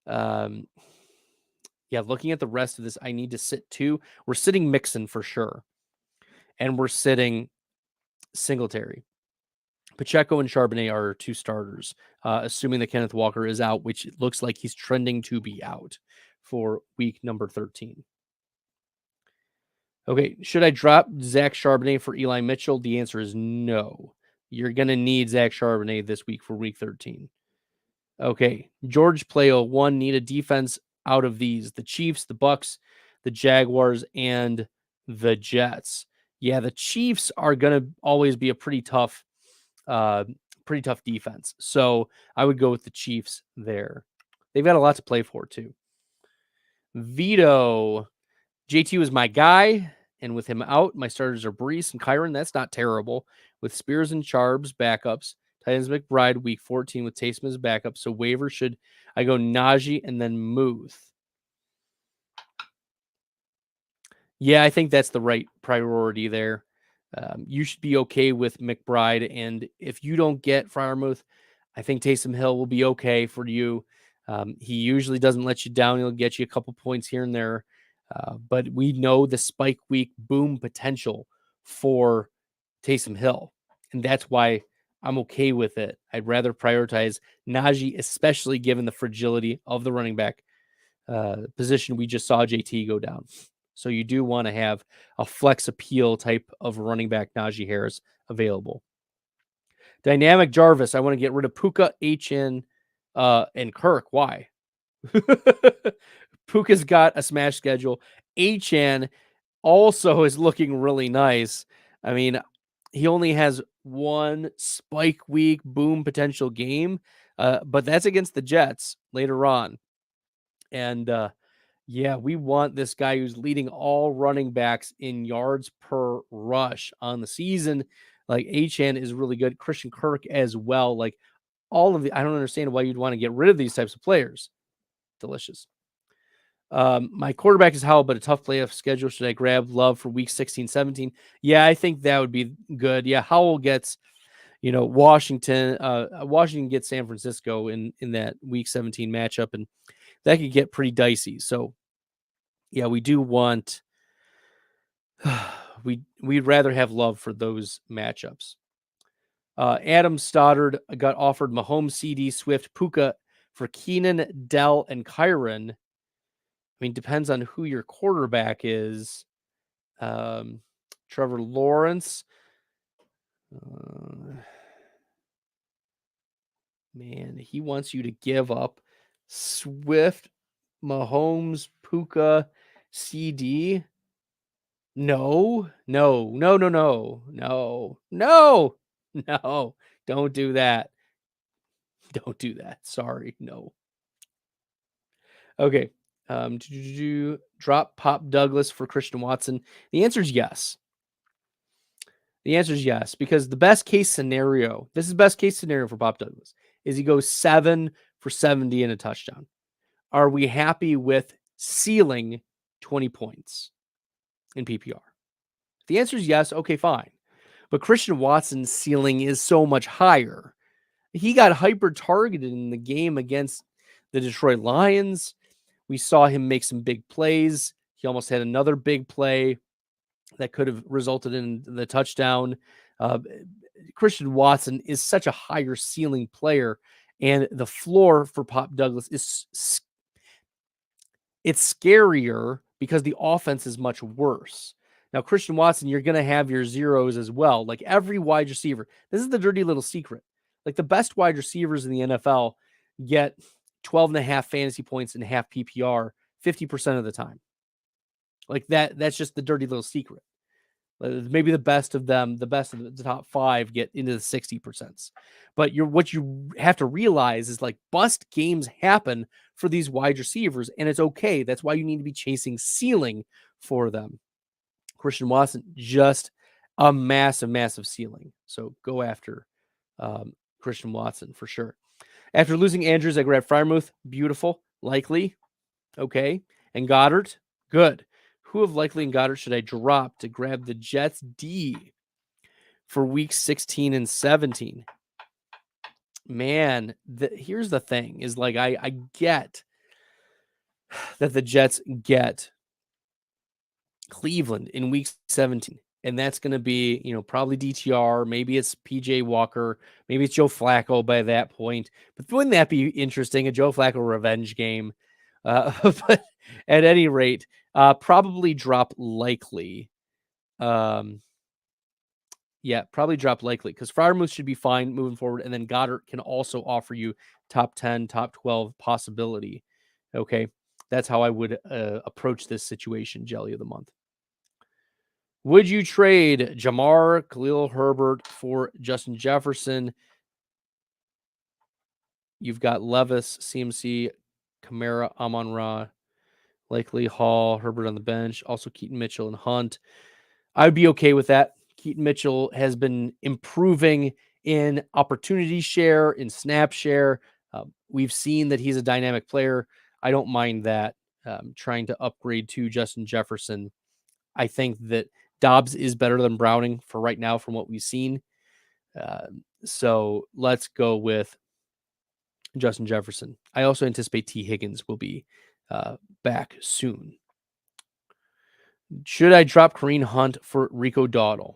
Yeah, looking at the rest of this, I need to sit 2. We're sitting Mixon for sure. And we're sitting Singletary. Pacheco and Charbonnet are 2 starters, assuming that Kenneth Walker is out, which it looks like he's trending to be out for week number 13. Okay, should I drop Zach Charbonnet for Eli Mitchell? The answer is no. You're going to need Zach Charbonnet this week for week 13. Okay, George Playo, 1, need a defense out of these: the Chiefs, the Bucks, the Jaguars, and the Jets. Yeah, the Chiefs are going to always be a pretty tough defense. So I would go with the Chiefs there. They've got a lot to play for too. Vito, JT was my guy, and with him out, my starters are Brees and Kyron. That's not terrible. With Spears and Charbs backups, Titans McBride week 14 with Taysom as backup. So waiver should I go Najee and then Muth? Yeah, I think that's the right priority there. You should be okay with McBride, and if you don't get Freiermuth, I think Taysom Hill will be okay for you. He usually doesn't let you down. He'll get you a couple points here and there. But we know the spike week boom potential for Taysom Hill. And that's why I'm okay with it. I'd rather prioritize Najee, especially given the fragility of the running back position we just saw JT go down. So you do want to have a flex appeal type of running back Najee Harris available. Dynamic Jarvis, I want to get rid of Puka, HN, and Kirk. Why? Puka's got a smash schedule. HN also is looking really nice. I mean, he only has one spike week boom potential game, but that's against the Jets later on. And yeah, we want this guy who's leading all running backs in yards per rush on the season. Like HN is really good. Christian Kirk as well. Like all of the, I don't understand why you'd want to get rid of these types of players. Delicious. My quarterback is Howell, but a tough playoff schedule. Should I grab Love for week 16, 17? Yeah, I think that would be good. Yeah, Howell gets, Washington. Washington gets San Francisco in that week 17 matchup, and that could get pretty dicey. So, yeah, we do want we'd rather have Love for those matchups. Adam Stoddard got offered Mahomes, CD, Swift, Puka for Keenan, Dell, and Kyron. I mean, depends on who your quarterback is. Trevor Lawrence. Man, he wants you to give up Swift, Mahomes, Puka, CD. No, no, no, no, no, no, no, no. Don't do that. Don't do that. Sorry. No. Okay. Drop Pop Douglas for Christian Watson? The answer is yes. The answer is yes, because the best case scenario, this is best case scenario for Pop Douglas, is he goes 7 for 70 and a touchdown. Are we happy with ceiling 20 points in PPR? If the answer is yes, okay, fine. But Christian Watson's ceiling is so much higher. He got hyper targeted in the game against the Detroit Lions. We saw him make some big plays. He almost had another big play that could have resulted in the touchdown. Christian Watson is such a higher ceiling player, and the floor for Pop Douglas is it's scarier because the offense is much worse. Now, Christian Watson, you're going to have your zeros as well. Like every wide receiver, this is the dirty little secret. Like the best wide receivers in the NFL get 12 and a half fantasy points and half PPR 50% of the time. Like that's just the dirty little secret. Maybe the best of them, the best of the top 5 get into the 60%. But what you have to realize is like bust games happen for these wide receivers, and it's okay. That's why you need to be chasing ceiling for them. Christian Watson, just a massive, massive ceiling. So go after Christian Watson for sure. After losing Andrews, I grabbed Freiermuth. Beautiful. Likely. Okay. And Goddard. Good. Who of Likely and Goddard should I drop to grab the Jets D for week 16 and 17? Man, here's the thing is like I get that the Jets get Cleveland in week 17. And that's going to be, probably DTR. Maybe it's PJ Walker. Maybe it's Joe Flacco by that point. But wouldn't that be interesting? A Joe Flacco revenge game. But at any rate, probably drop Likely. Probably drop Likely because Freiermuth should be fine moving forward. And then Goddard can also offer you top 10, top 12 possibility. Okay. That's how I would approach this situation, Jelly of the Month. Would you trade Jamar, Khalil Herbert for Justin Jefferson? You've got Levis, CMC, Kamara, Amon-Ra, Likely, Hall, Herbert on the bench, also Keaton Mitchell and Hunt. I would be okay with that. Keaton Mitchell has been improving in opportunity share, in snap share. We've seen that he's a dynamic player. I don't mind that. Trying to upgrade to Justin Jefferson. I think that Dobbs is better than Browning for right now from what we've seen. So let's go with Justin Jefferson. I also anticipate T. Higgins will be back soon. Should I drop Kareem Hunt for Rico Dowdle?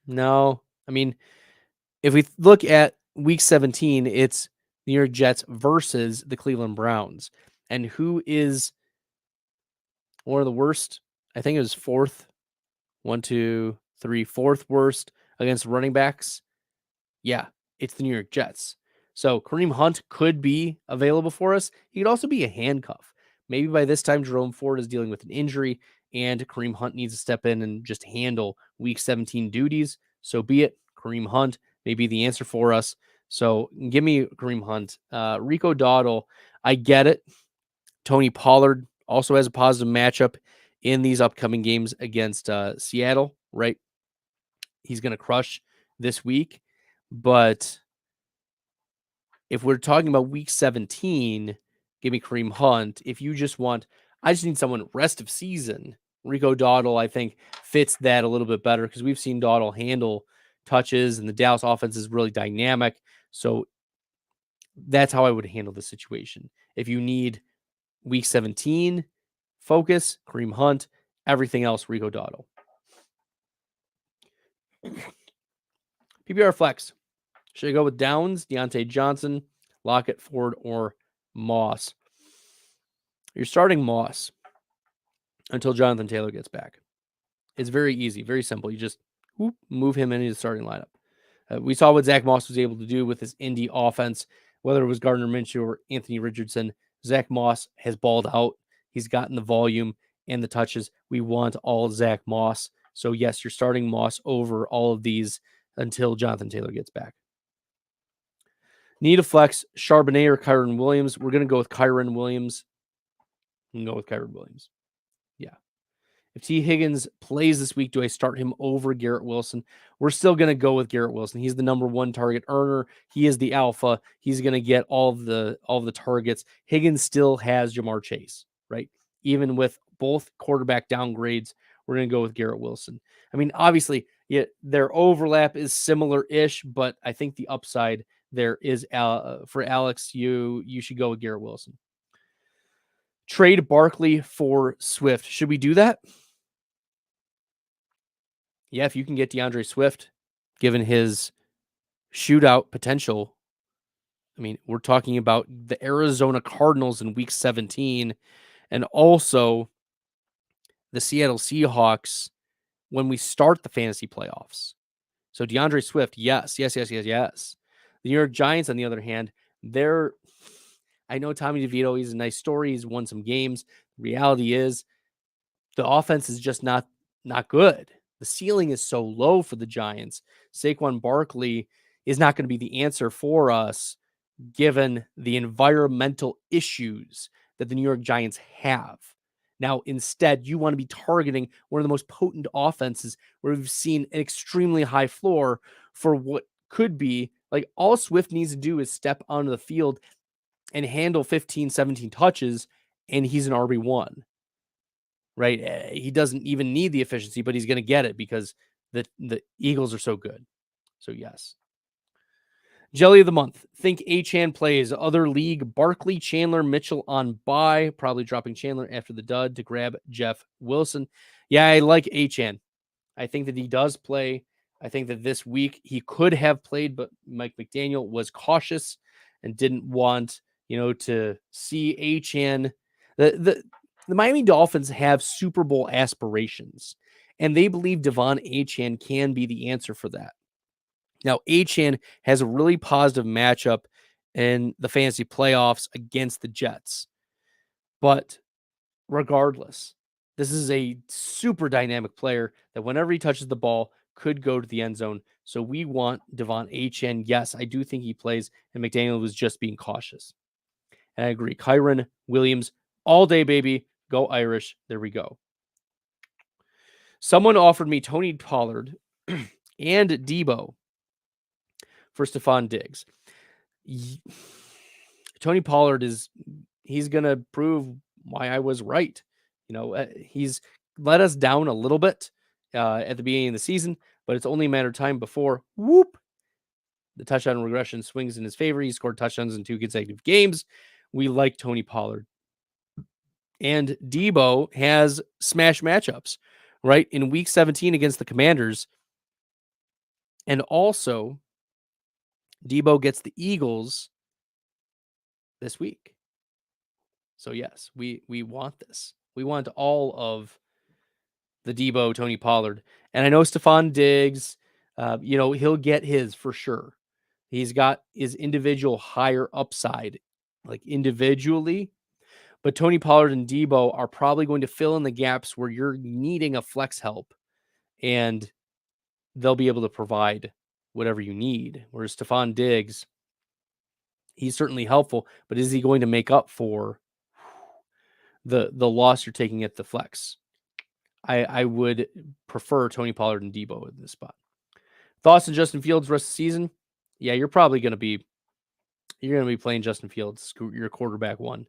No. I mean, if we look at week 17, it's New York Jets versus the Cleveland Browns. And who is one of the worst? I think it was fourth worst against running backs. Yeah, it's the New York Jets. So Kareem Hunt could be available for us. He could also be a handcuff. Maybe by this time, Jerome Ford is dealing with an injury and Kareem Hunt needs to step in and just handle week 17 duties. So be it. Kareem Hunt may be the answer for us. So give me Kareem Hunt. Rico Dowdle, I get it. Tony Pollard also has a positive matchup in these upcoming games against Seattle, right? He's going to crush this week. But if we're talking about week 17, give me Kareem Hunt. If you just want, I just need someone rest of season. Rico Dowdle, I think, fits that a little bit better because we've seen Dowdle handle touches and the Dallas offense is really dynamic. So that's how I would handle the situation. If you need week 17 focus, Kareem Hunt, everything else, Rico Dowdle. PPR flex. Should I go with Downs, Deontay Johnson, Lockett, Ford, or Moss? You're starting Moss until Jonathan Taylor gets back. It's very easy, very simple. You just move him into the starting lineup. We saw what Zach Moss was able to do with his Indy offense, whether it was Gardner Minshew or Anthony Richardson. Zach Moss has balled out. He's gotten the volume and the touches. We want all Zach Moss. So, yes, you're starting Moss over all of these until Jonathan Taylor gets back. Need a flex, Charbonnet or Kyron Williams? We're going to go with Kyron Williams. Yeah. If T. Higgins plays this week, do I start him over Garrett Wilson? We're still going to go with Garrett Wilson. He's the number one target earner. He is the alpha. He's going to get all of the targets. Higgins still has Jamar Chase, right? Even with both quarterback downgrades, we're going to go with Garrett Wilson. I mean, obviously, yeah, their overlap is similar-ish, but I think the upside there is for Alex. You should go with Garrett Wilson. Trade Barkley for Swift. Should we do that? Yeah, if you can get DeAndre Swift, given his shootout potential. I mean, we're talking about the Arizona Cardinals in week 17 and also the Seattle Seahawks when we start the fantasy playoffs. So DeAndre Swift, yes. The New York Giants, on the other hand, I know Tommy DeVito, he's a nice story. He's won some games. The reality is the offense is just not good. The ceiling is so low for the Giants. Saquon Barkley is not going to be the answer for us, given the environmental issues that the New York Giants have. Now, instead, you want to be targeting one of the most potent offenses where we've seen an extremely high floor for what could be like all Swift needs to do is step onto the field and handle 15, 17 touches, and he's an RB1. Right? He doesn't even need the efficiency, but he's going to get it because the Eagles are so good. So, yes. Jelly of the month. Think Achane plays. Other league, Barkley, Chandler, Mitchell on bye. Probably dropping Chandler after the dud to grab Jeff Wilson. Yeah, I like Achane. I think that he does play. I think that this week he could have played, but Mike McDaniel was cautious and didn't want, to see Achane. The Miami Dolphins have Super Bowl aspirations, and they believe Devon Achane can be the answer for that. Now, Achane has a really positive matchup in the fantasy playoffs against the Jets. But regardless, this is a super dynamic player that whenever he touches the ball could go to the end zone. So we want Devon Achane. Yes, I do think he plays, and McDaniel was just being cautious. And I agree. Kyron Williams, all day, baby. Go Irish. There we go. Someone offered me Tony Pollard and Debo for Stephon Diggs. Tony Pollard he's going to prove why I was right. He's let us down a little bit at the beginning of the season, but it's only a matter of time before The touchdown regression swings in his favor. He scored touchdowns in 2 consecutive games. We like Tony Pollard. And Debo has smash matchups, right? In week 17 against the Commanders. And also, Debo gets the Eagles this week. So, yes, we want this. We want all of the Debo, Tony Pollard. And I know Stephon Diggs, he'll get his for sure. He's got his individual higher upside, like individually. But Tony Pollard and Debo are probably going to fill in the gaps where you're needing a flex help, and they'll be able to provide whatever you need. Whereas Stephon Diggs, he's certainly helpful, but is he going to make up for the loss you're taking at the flex? I would prefer Tony Pollard and Debo in this spot. Thoughts on Justin Fields rest of the season? Yeah, you're probably going to be playing Justin Fields, your quarterback one.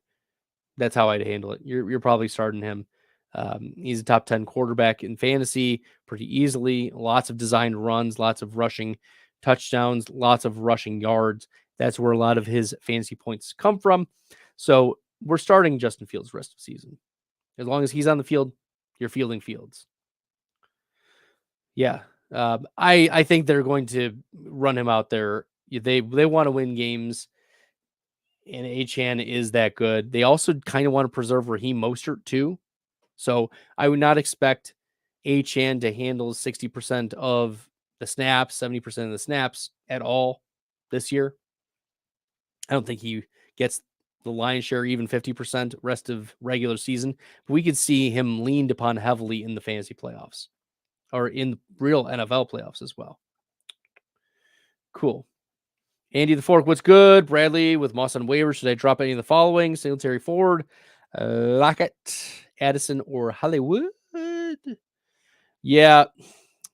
That's how I'd handle it. You're probably starting him. He's a top 10 quarterback in fantasy pretty easily. Lots of designed runs, lots of rushing touchdowns, lots of rushing yards. That's where a lot of his fantasy points come from. So we're starting Justin Fields rest of the season. As long as he's on the field, you're fielding Fields. Yeah. I think they're going to run him out there. They want to win games, and Achane is that good. They also kind of want to preserve Raheem Mostert too. So I would not expect Achane to handle 60% of the snaps, 70% of the snaps at all this year. I don't think he gets the lion's share, even 50% rest of regular season. But we could see him leaned upon heavily in the fantasy playoffs or in real NFL playoffs as well. Cool. Andy the Fork, what's good? Bradley with Moss on waiver. Should I drop any of the following? Singletary, Ford, Lockett, Addison, or Hollywood? Yeah,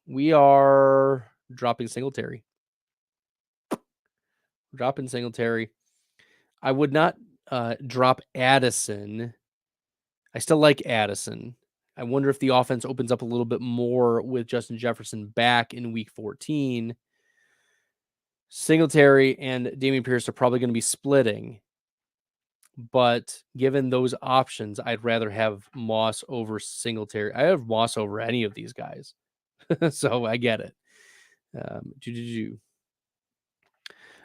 we are dropping Singletary. Dropping Singletary. I would not drop Addison. I still like Addison. I wonder if the offense opens up a little bit more with Justin Jefferson back in week 14. Singletary and Dameon Pierce are probably going to be splitting. But given those options, I'd rather have Moss over Singletary. I have Moss over any of these guys. So I get it.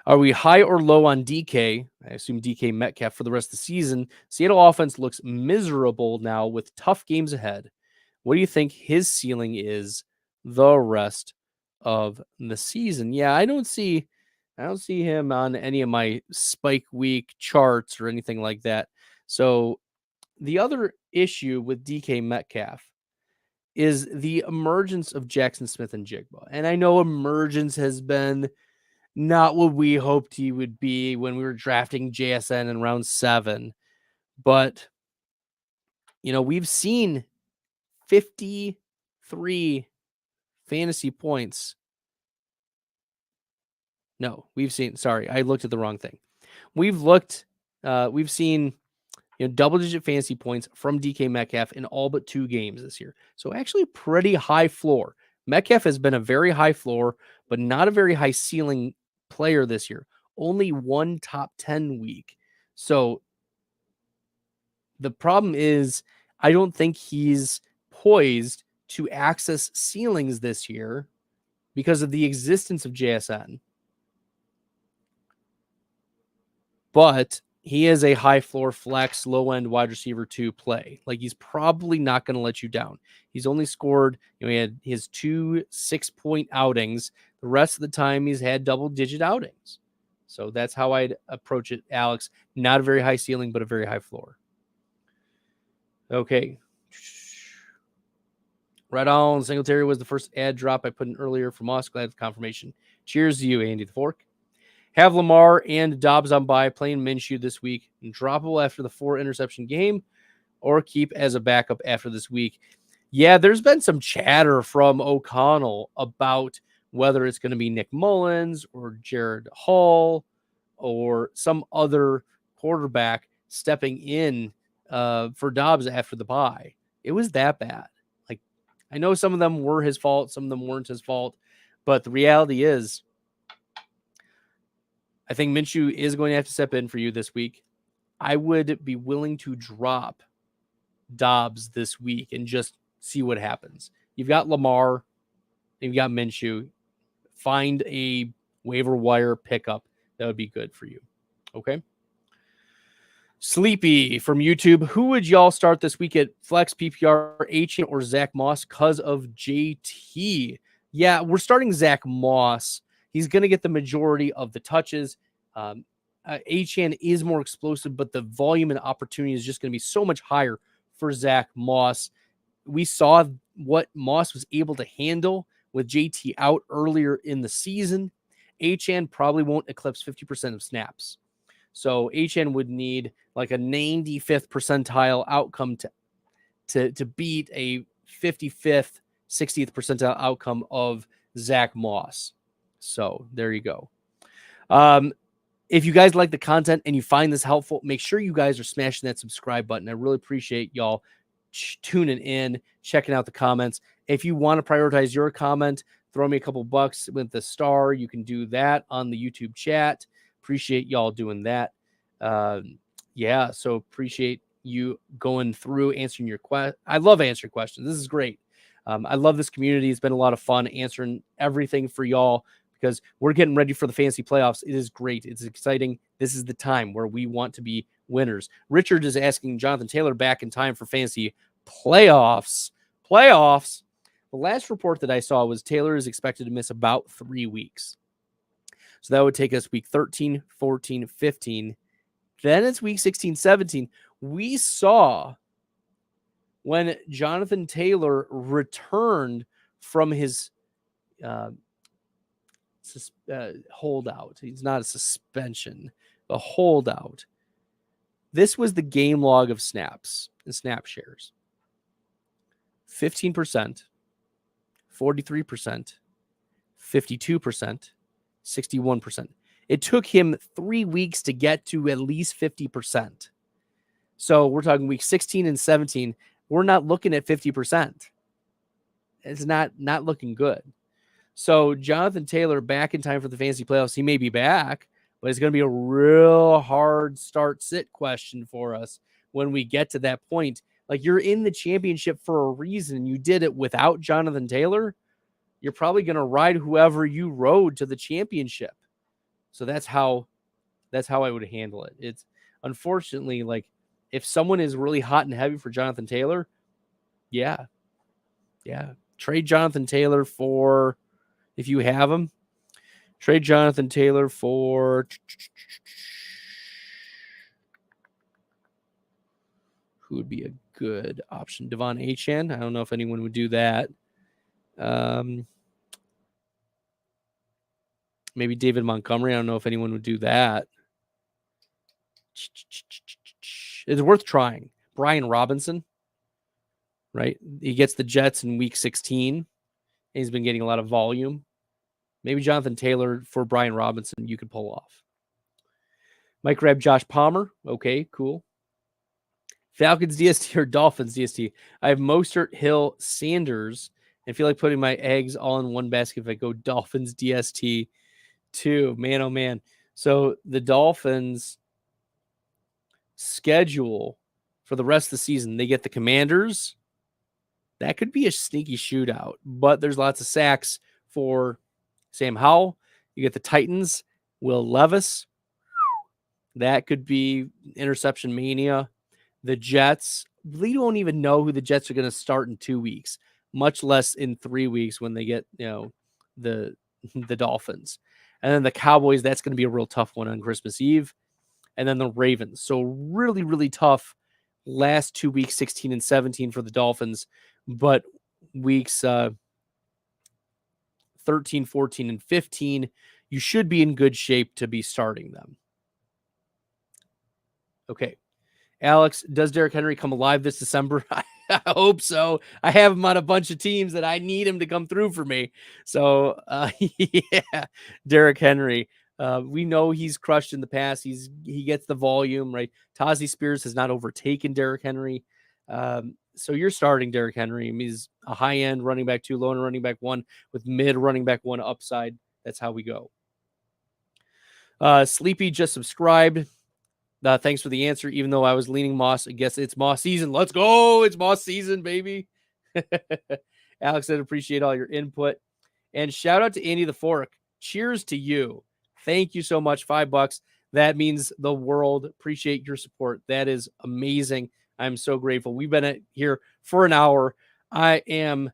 Are we high or low on DK? I assume DK Metcalf for the rest of the season. Seattle offense looks miserable now with tough games ahead. What do you think his ceiling is the rest of the season? Yeah, I don't see him on any of my spike week charts or anything like that. So the other issue with DK Metcalf is the emergence of Jackson Smith and Jigba. And I know emergence has been not what we hoped he would be when we were drafting JSN in round 7. But, we've seen 53 fantasy points. No, sorry, I looked at the wrong thing. We've seen double-digit fantasy points from DK Metcalf in all but 2 games this year. So actually pretty high floor. Metcalf has been a very high floor, but not a very high ceiling player this year. Only one top 10 week. So the problem is I don't think he's poised to access ceilings this year because of the existence of JSN. But he is a high floor flex, low end wide receiver to play. Like he's probably not going to let you down. He's only scored, he had his 2 6-point outings. The rest of the time he's had double digit outings. So that's how I'd approach it, Alex. Not a very high ceiling, but a very high floor. Okay. Right on. Singletary was the first ad drop I put in earlier from us. Glad for confirmation. Cheers to you, Andy the Fork. Have Lamar and Dobbs on bye, playing Minshew this week, and droppable after the 4 interception game, or keep as a backup after this week. Yeah, there's been some chatter from O'Connell about whether it's going to be Nick Mullins or Jared Hall or some other quarterback stepping in for Dobbs after the bye. It was that bad. Like, I know some of them were his fault, some of them weren't his fault, but the reality is I think Minshew is going to have to step in for you this week. I would be willing to drop Dobbs this week and just see what happens. You've got Lamar, you've got Minshew. Find a waiver wire pickup that would be good for you. Okay. Sleepy from YouTube. Who would y'all start this week at flex PPR, Achane or Zach Moss because of JT? Yeah, we're starting Zach Moss. He's going to get the majority of the touches. Achane is more explosive, but the volume and opportunity is just going to be so much higher for Zach Moss. We saw what Moss was able to handle with JT out earlier in the season. Achane probably won't eclipse 50% of snaps. So Achane would need like a 95th percentile outcome to beat a 55th, 60th percentile outcome of Zach Moss. So there you go. If you guys like the content and you find this helpful, make sure you guys are smashing that subscribe button. I really appreciate y'all tuning in, checking out the comments. If you want to prioritize your comment, throw me a couple bucks with the star. You can do that on the YouTube chat. Appreciate y'all doing that. Yeah, so appreciate you going through answering your question. I love answering questions. This is great. I love this community. It's been a lot of fun answering everything for y'all because we're getting ready for the fantasy playoffs. It is great. It's exciting. This is the time where we want to be winners. Richard is asking Jonathan Taylor back in time for fantasy playoffs. The last report that I saw was Taylor is expected to miss about 3 weeks. So that would take us week 13, 14, 15. Then it's week 16, 17. We saw when Jonathan Taylor returned from his holdout. He's not a suspension, a holdout. This was the game log of snaps and snap shares. 15%, 43%, 52%, 61%. It took him 3 weeks to get to at least 50%. So we're talking week 16 and 17. We're not looking at 50%. It's not looking good. So Jonathan Taylor back in time for the fantasy playoffs. He may be back, but it's going to be a real hard start-sit question for us when we get to that point. Like, you're in the championship for a reason. You did it without Jonathan Taylor. You're probably going to ride whoever you rode to the championship. So that's how I would handle it. It's unfortunately, like, if someone is really hot and heavy for Jonathan Taylor, yeah. Trade Jonathan Taylor for, if you have him, trade Jonathan Taylor for who would be a good option? Devon Achane. I don't know if anyone would do that. Maybe David Montgomery. I don't know if anyone would do that. It's worth trying. Brian Robinson, right? He gets the Jets in week 16. He's been getting a lot of volume. Maybe Jonathan Taylor for Brian Robinson you could pull off. Might grab Josh Palmer. Okay, cool. Falcons DST or Dolphins DST. I have Mostert, Hill, Sanders, and feel like putting my eggs all in one basket if I go Dolphins DST too. Man, oh man. So the Dolphins schedule for the rest of the season, they get the Commanders. That could be a sneaky shootout, but there's lots of sacks for Sam Howell. You get the Titans, Will Levis. That could be interception mania. The Jets, we don't even know who the Jets are going to start in 2 weeks, much less in 3 weeks when they get, the Dolphins. And then the Cowboys, that's going to be a real tough one on Christmas Eve. And then the Ravens. So really, really tough last 2 weeks, 16 and 17 for the Dolphins. But weeks 13, 14, and 15, you should be in good shape to be starting them. Okay. Alex, does Derrick Henry come alive this December? I hope so. I have him on a bunch of teams that I need him to come through for me. So, yeah, Derrick Henry. We know he's crushed in the past. He gets the volume, right? Tazi Spears has not overtaken Derrick Henry. So you're starting Derrick Henry. I mean, he's a high-end running back 2, low-end running back 1 with mid running back 1 upside. That's how we go. Sleepy just subscribed. Thanks for the answer. Even though I was leaning Moss, I guess it's Moss season. Let's go. It's Moss season, baby. Alex said, appreciate all your input. And shout out to Andy the Fork. Cheers to you. Thank you so much. $5. That means the world. Appreciate your support. That is amazing. I'm so grateful. We've been here for an hour. I am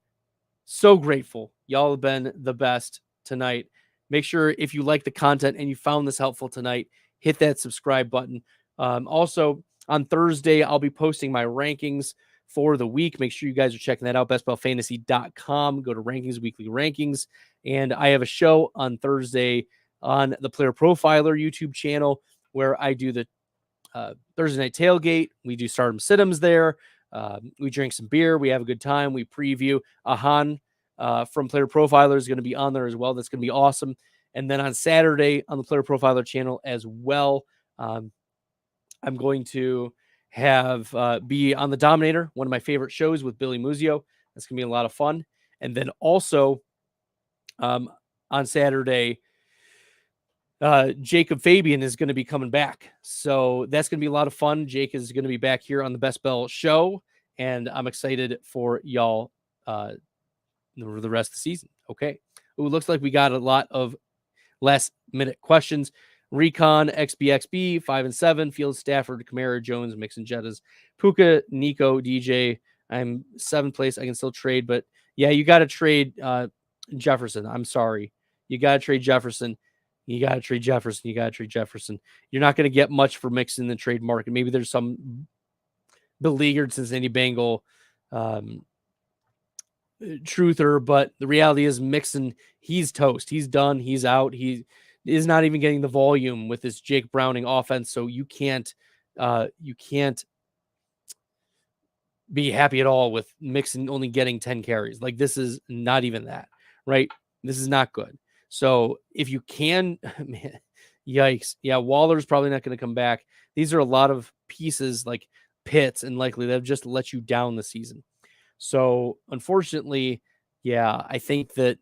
so grateful. Y'all have been the best tonight. Make sure if you like the content and you found this helpful tonight, hit that subscribe button. Also, on Thursday, I'll be posting my rankings for the week. Make sure you guys are checking that out, bestballfantasy.com. Go to rankings, weekly rankings. And I have a show on Thursday on the Player Profiler YouTube channel where I do the Thursday night tailgate. We do stardom sit-ems there. We drink some beer. We have a good time. We preview. Ahan from Player Profiler is going to be on there as well. That's going to be awesome. And then on Saturday on the Player Profiler channel as well, I'm going to have be on the Dominator, one of my favorite shows with Billy Muzio. That's going to be a lot of fun. And then also on Saturday, Jacob Fabian is going to be coming back. So that's going to be a lot of fun. Jake is going to be back here on the Best Bell show. And I'm excited for y'all the rest of the season. Okay. Ooh, looks like we got a lot of last minute questions. Recon, XBXB, 5 and 7, Fields, Stafford, Kamara, Jones, Mixon, Jettas, Puka, Nico, DJ. I'm 7th place. I can still trade, but yeah, you got to trade Jefferson. I'm sorry. You got to trade Jefferson. You got to trade Jefferson. You got to trade Jefferson. You're not going to get much for Mixon in the trade market. Maybe there's some beleaguered Cincinnati Bengal truther, but the reality is Mixon, he's toast. He's done. He's out. He is not even getting the volume with this Jake Browning offense. So you can't be happy at all with Mixon only getting 10 carries. Like, this is not even that, right? This is not good. So if you can, man, yikes. Yeah, Waller's probably not going to come back. These are a lot of pieces like Pitts, and likely they've just let you down the season. So unfortunately, yeah, I think that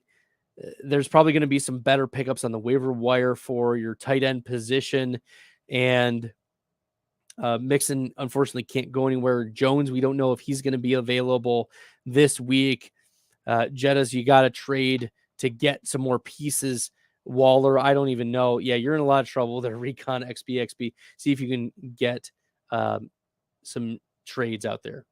there's probably going to be some better pickups on the waiver wire for your tight end position. And Mixon, unfortunately, can't go anywhere. Jones, we don't know if he's going to be available this week. Jettas, you got to trade to get some more pieces. Waller, I don't even know. Yeah, you're in a lot of trouble there. Recon, XBXB. See if you can get some trades out there.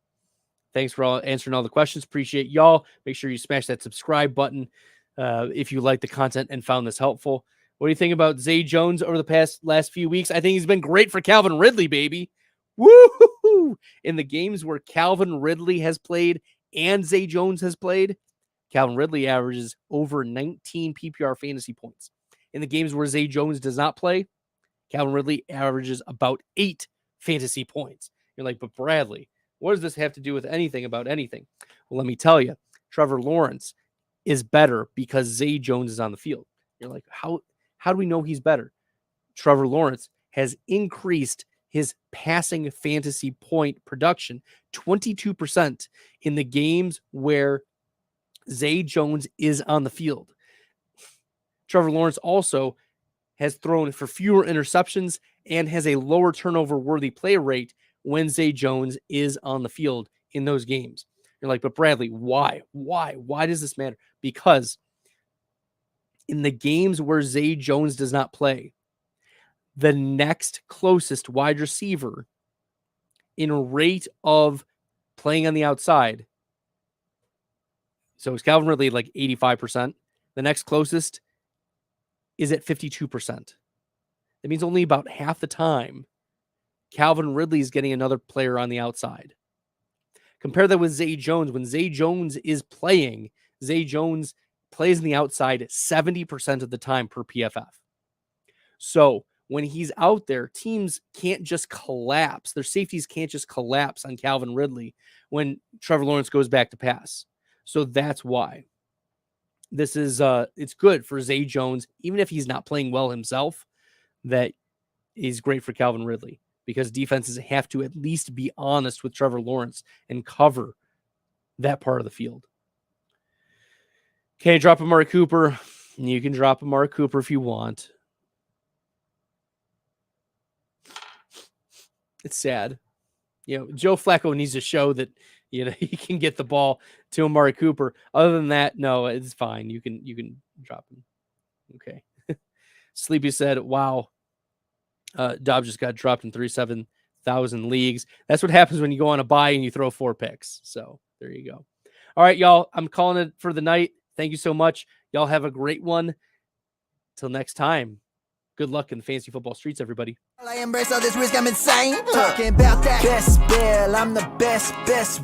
Thanks for answering all the questions. Appreciate y'all. Make sure you smash that subscribe button if you like the content and found this helpful. What do you think about Zay Jones over the last few weeks? I think he's been great for Calvin Ridley, baby. Woo! In the games where Calvin Ridley has played and Zay Jones has played, Calvin Ridley averages over 19 PPR fantasy points. In the games where Zay Jones does not play, Calvin Ridley averages about 8 fantasy points. You're like, but Bradley, what does this have to do with anything about anything? Well, let me tell you, Trevor Lawrence is better because Zay Jones is on the field. You're like, how do we know he's better? Trevor Lawrence has increased his passing fantasy point production 22% in the games where Zay Jones is on the field. Trevor Lawrence also has thrown for fewer interceptions and has a lower turnover-worthy play rate when Zay Jones is on the field in those games. You're like, but Bradley, why? Why does this matter? Because in the games where Zay Jones does not play, the next closest wide receiver in rate of playing on the outside, so is Calvin Ridley like 85%. The next closest is at 52%. That means only about half the time Calvin Ridley is getting another player on the outside. Compare that with Zay Jones. When Zay Jones is playing, Zay Jones plays on the outside 70% of the time per PFF. So when he's out there, teams can't just collapse. Their safeties can't just collapse on Calvin Ridley when Trevor Lawrence goes back to pass. So that's why this is it's good for Zay Jones, even if he's not playing well himself, that is great for Calvin Ridley, because defenses have to at least be honest with Trevor Lawrence and cover that part of the field. Okay, drop Amari Cooper. You can drop Amari Cooper if you want. It's sad. You know, Joe Flacco needs to show that, you know, he can get the ball to Amari Cooper. Other than that, no, it's fine. You can drop him. Okay. Sleepy said, wow. Dobbs just got dropped in 37,000 leagues. That's what happens when you go on a bye and you throw 4 picks. So there you go. All right, y'all. I'm calling it for the night. Thank you so much. Y'all have a great one. Till next time. Good luck in the fantasy football streets, everybody. I embrace all this risk, I'm insane. Talking about that best bill, I'm the best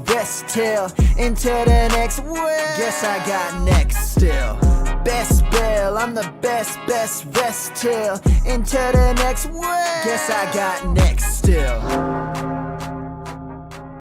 rest till into the next world. Guess I got next still. Best bill, I'm the best rest till into the next world. Guess I got next still.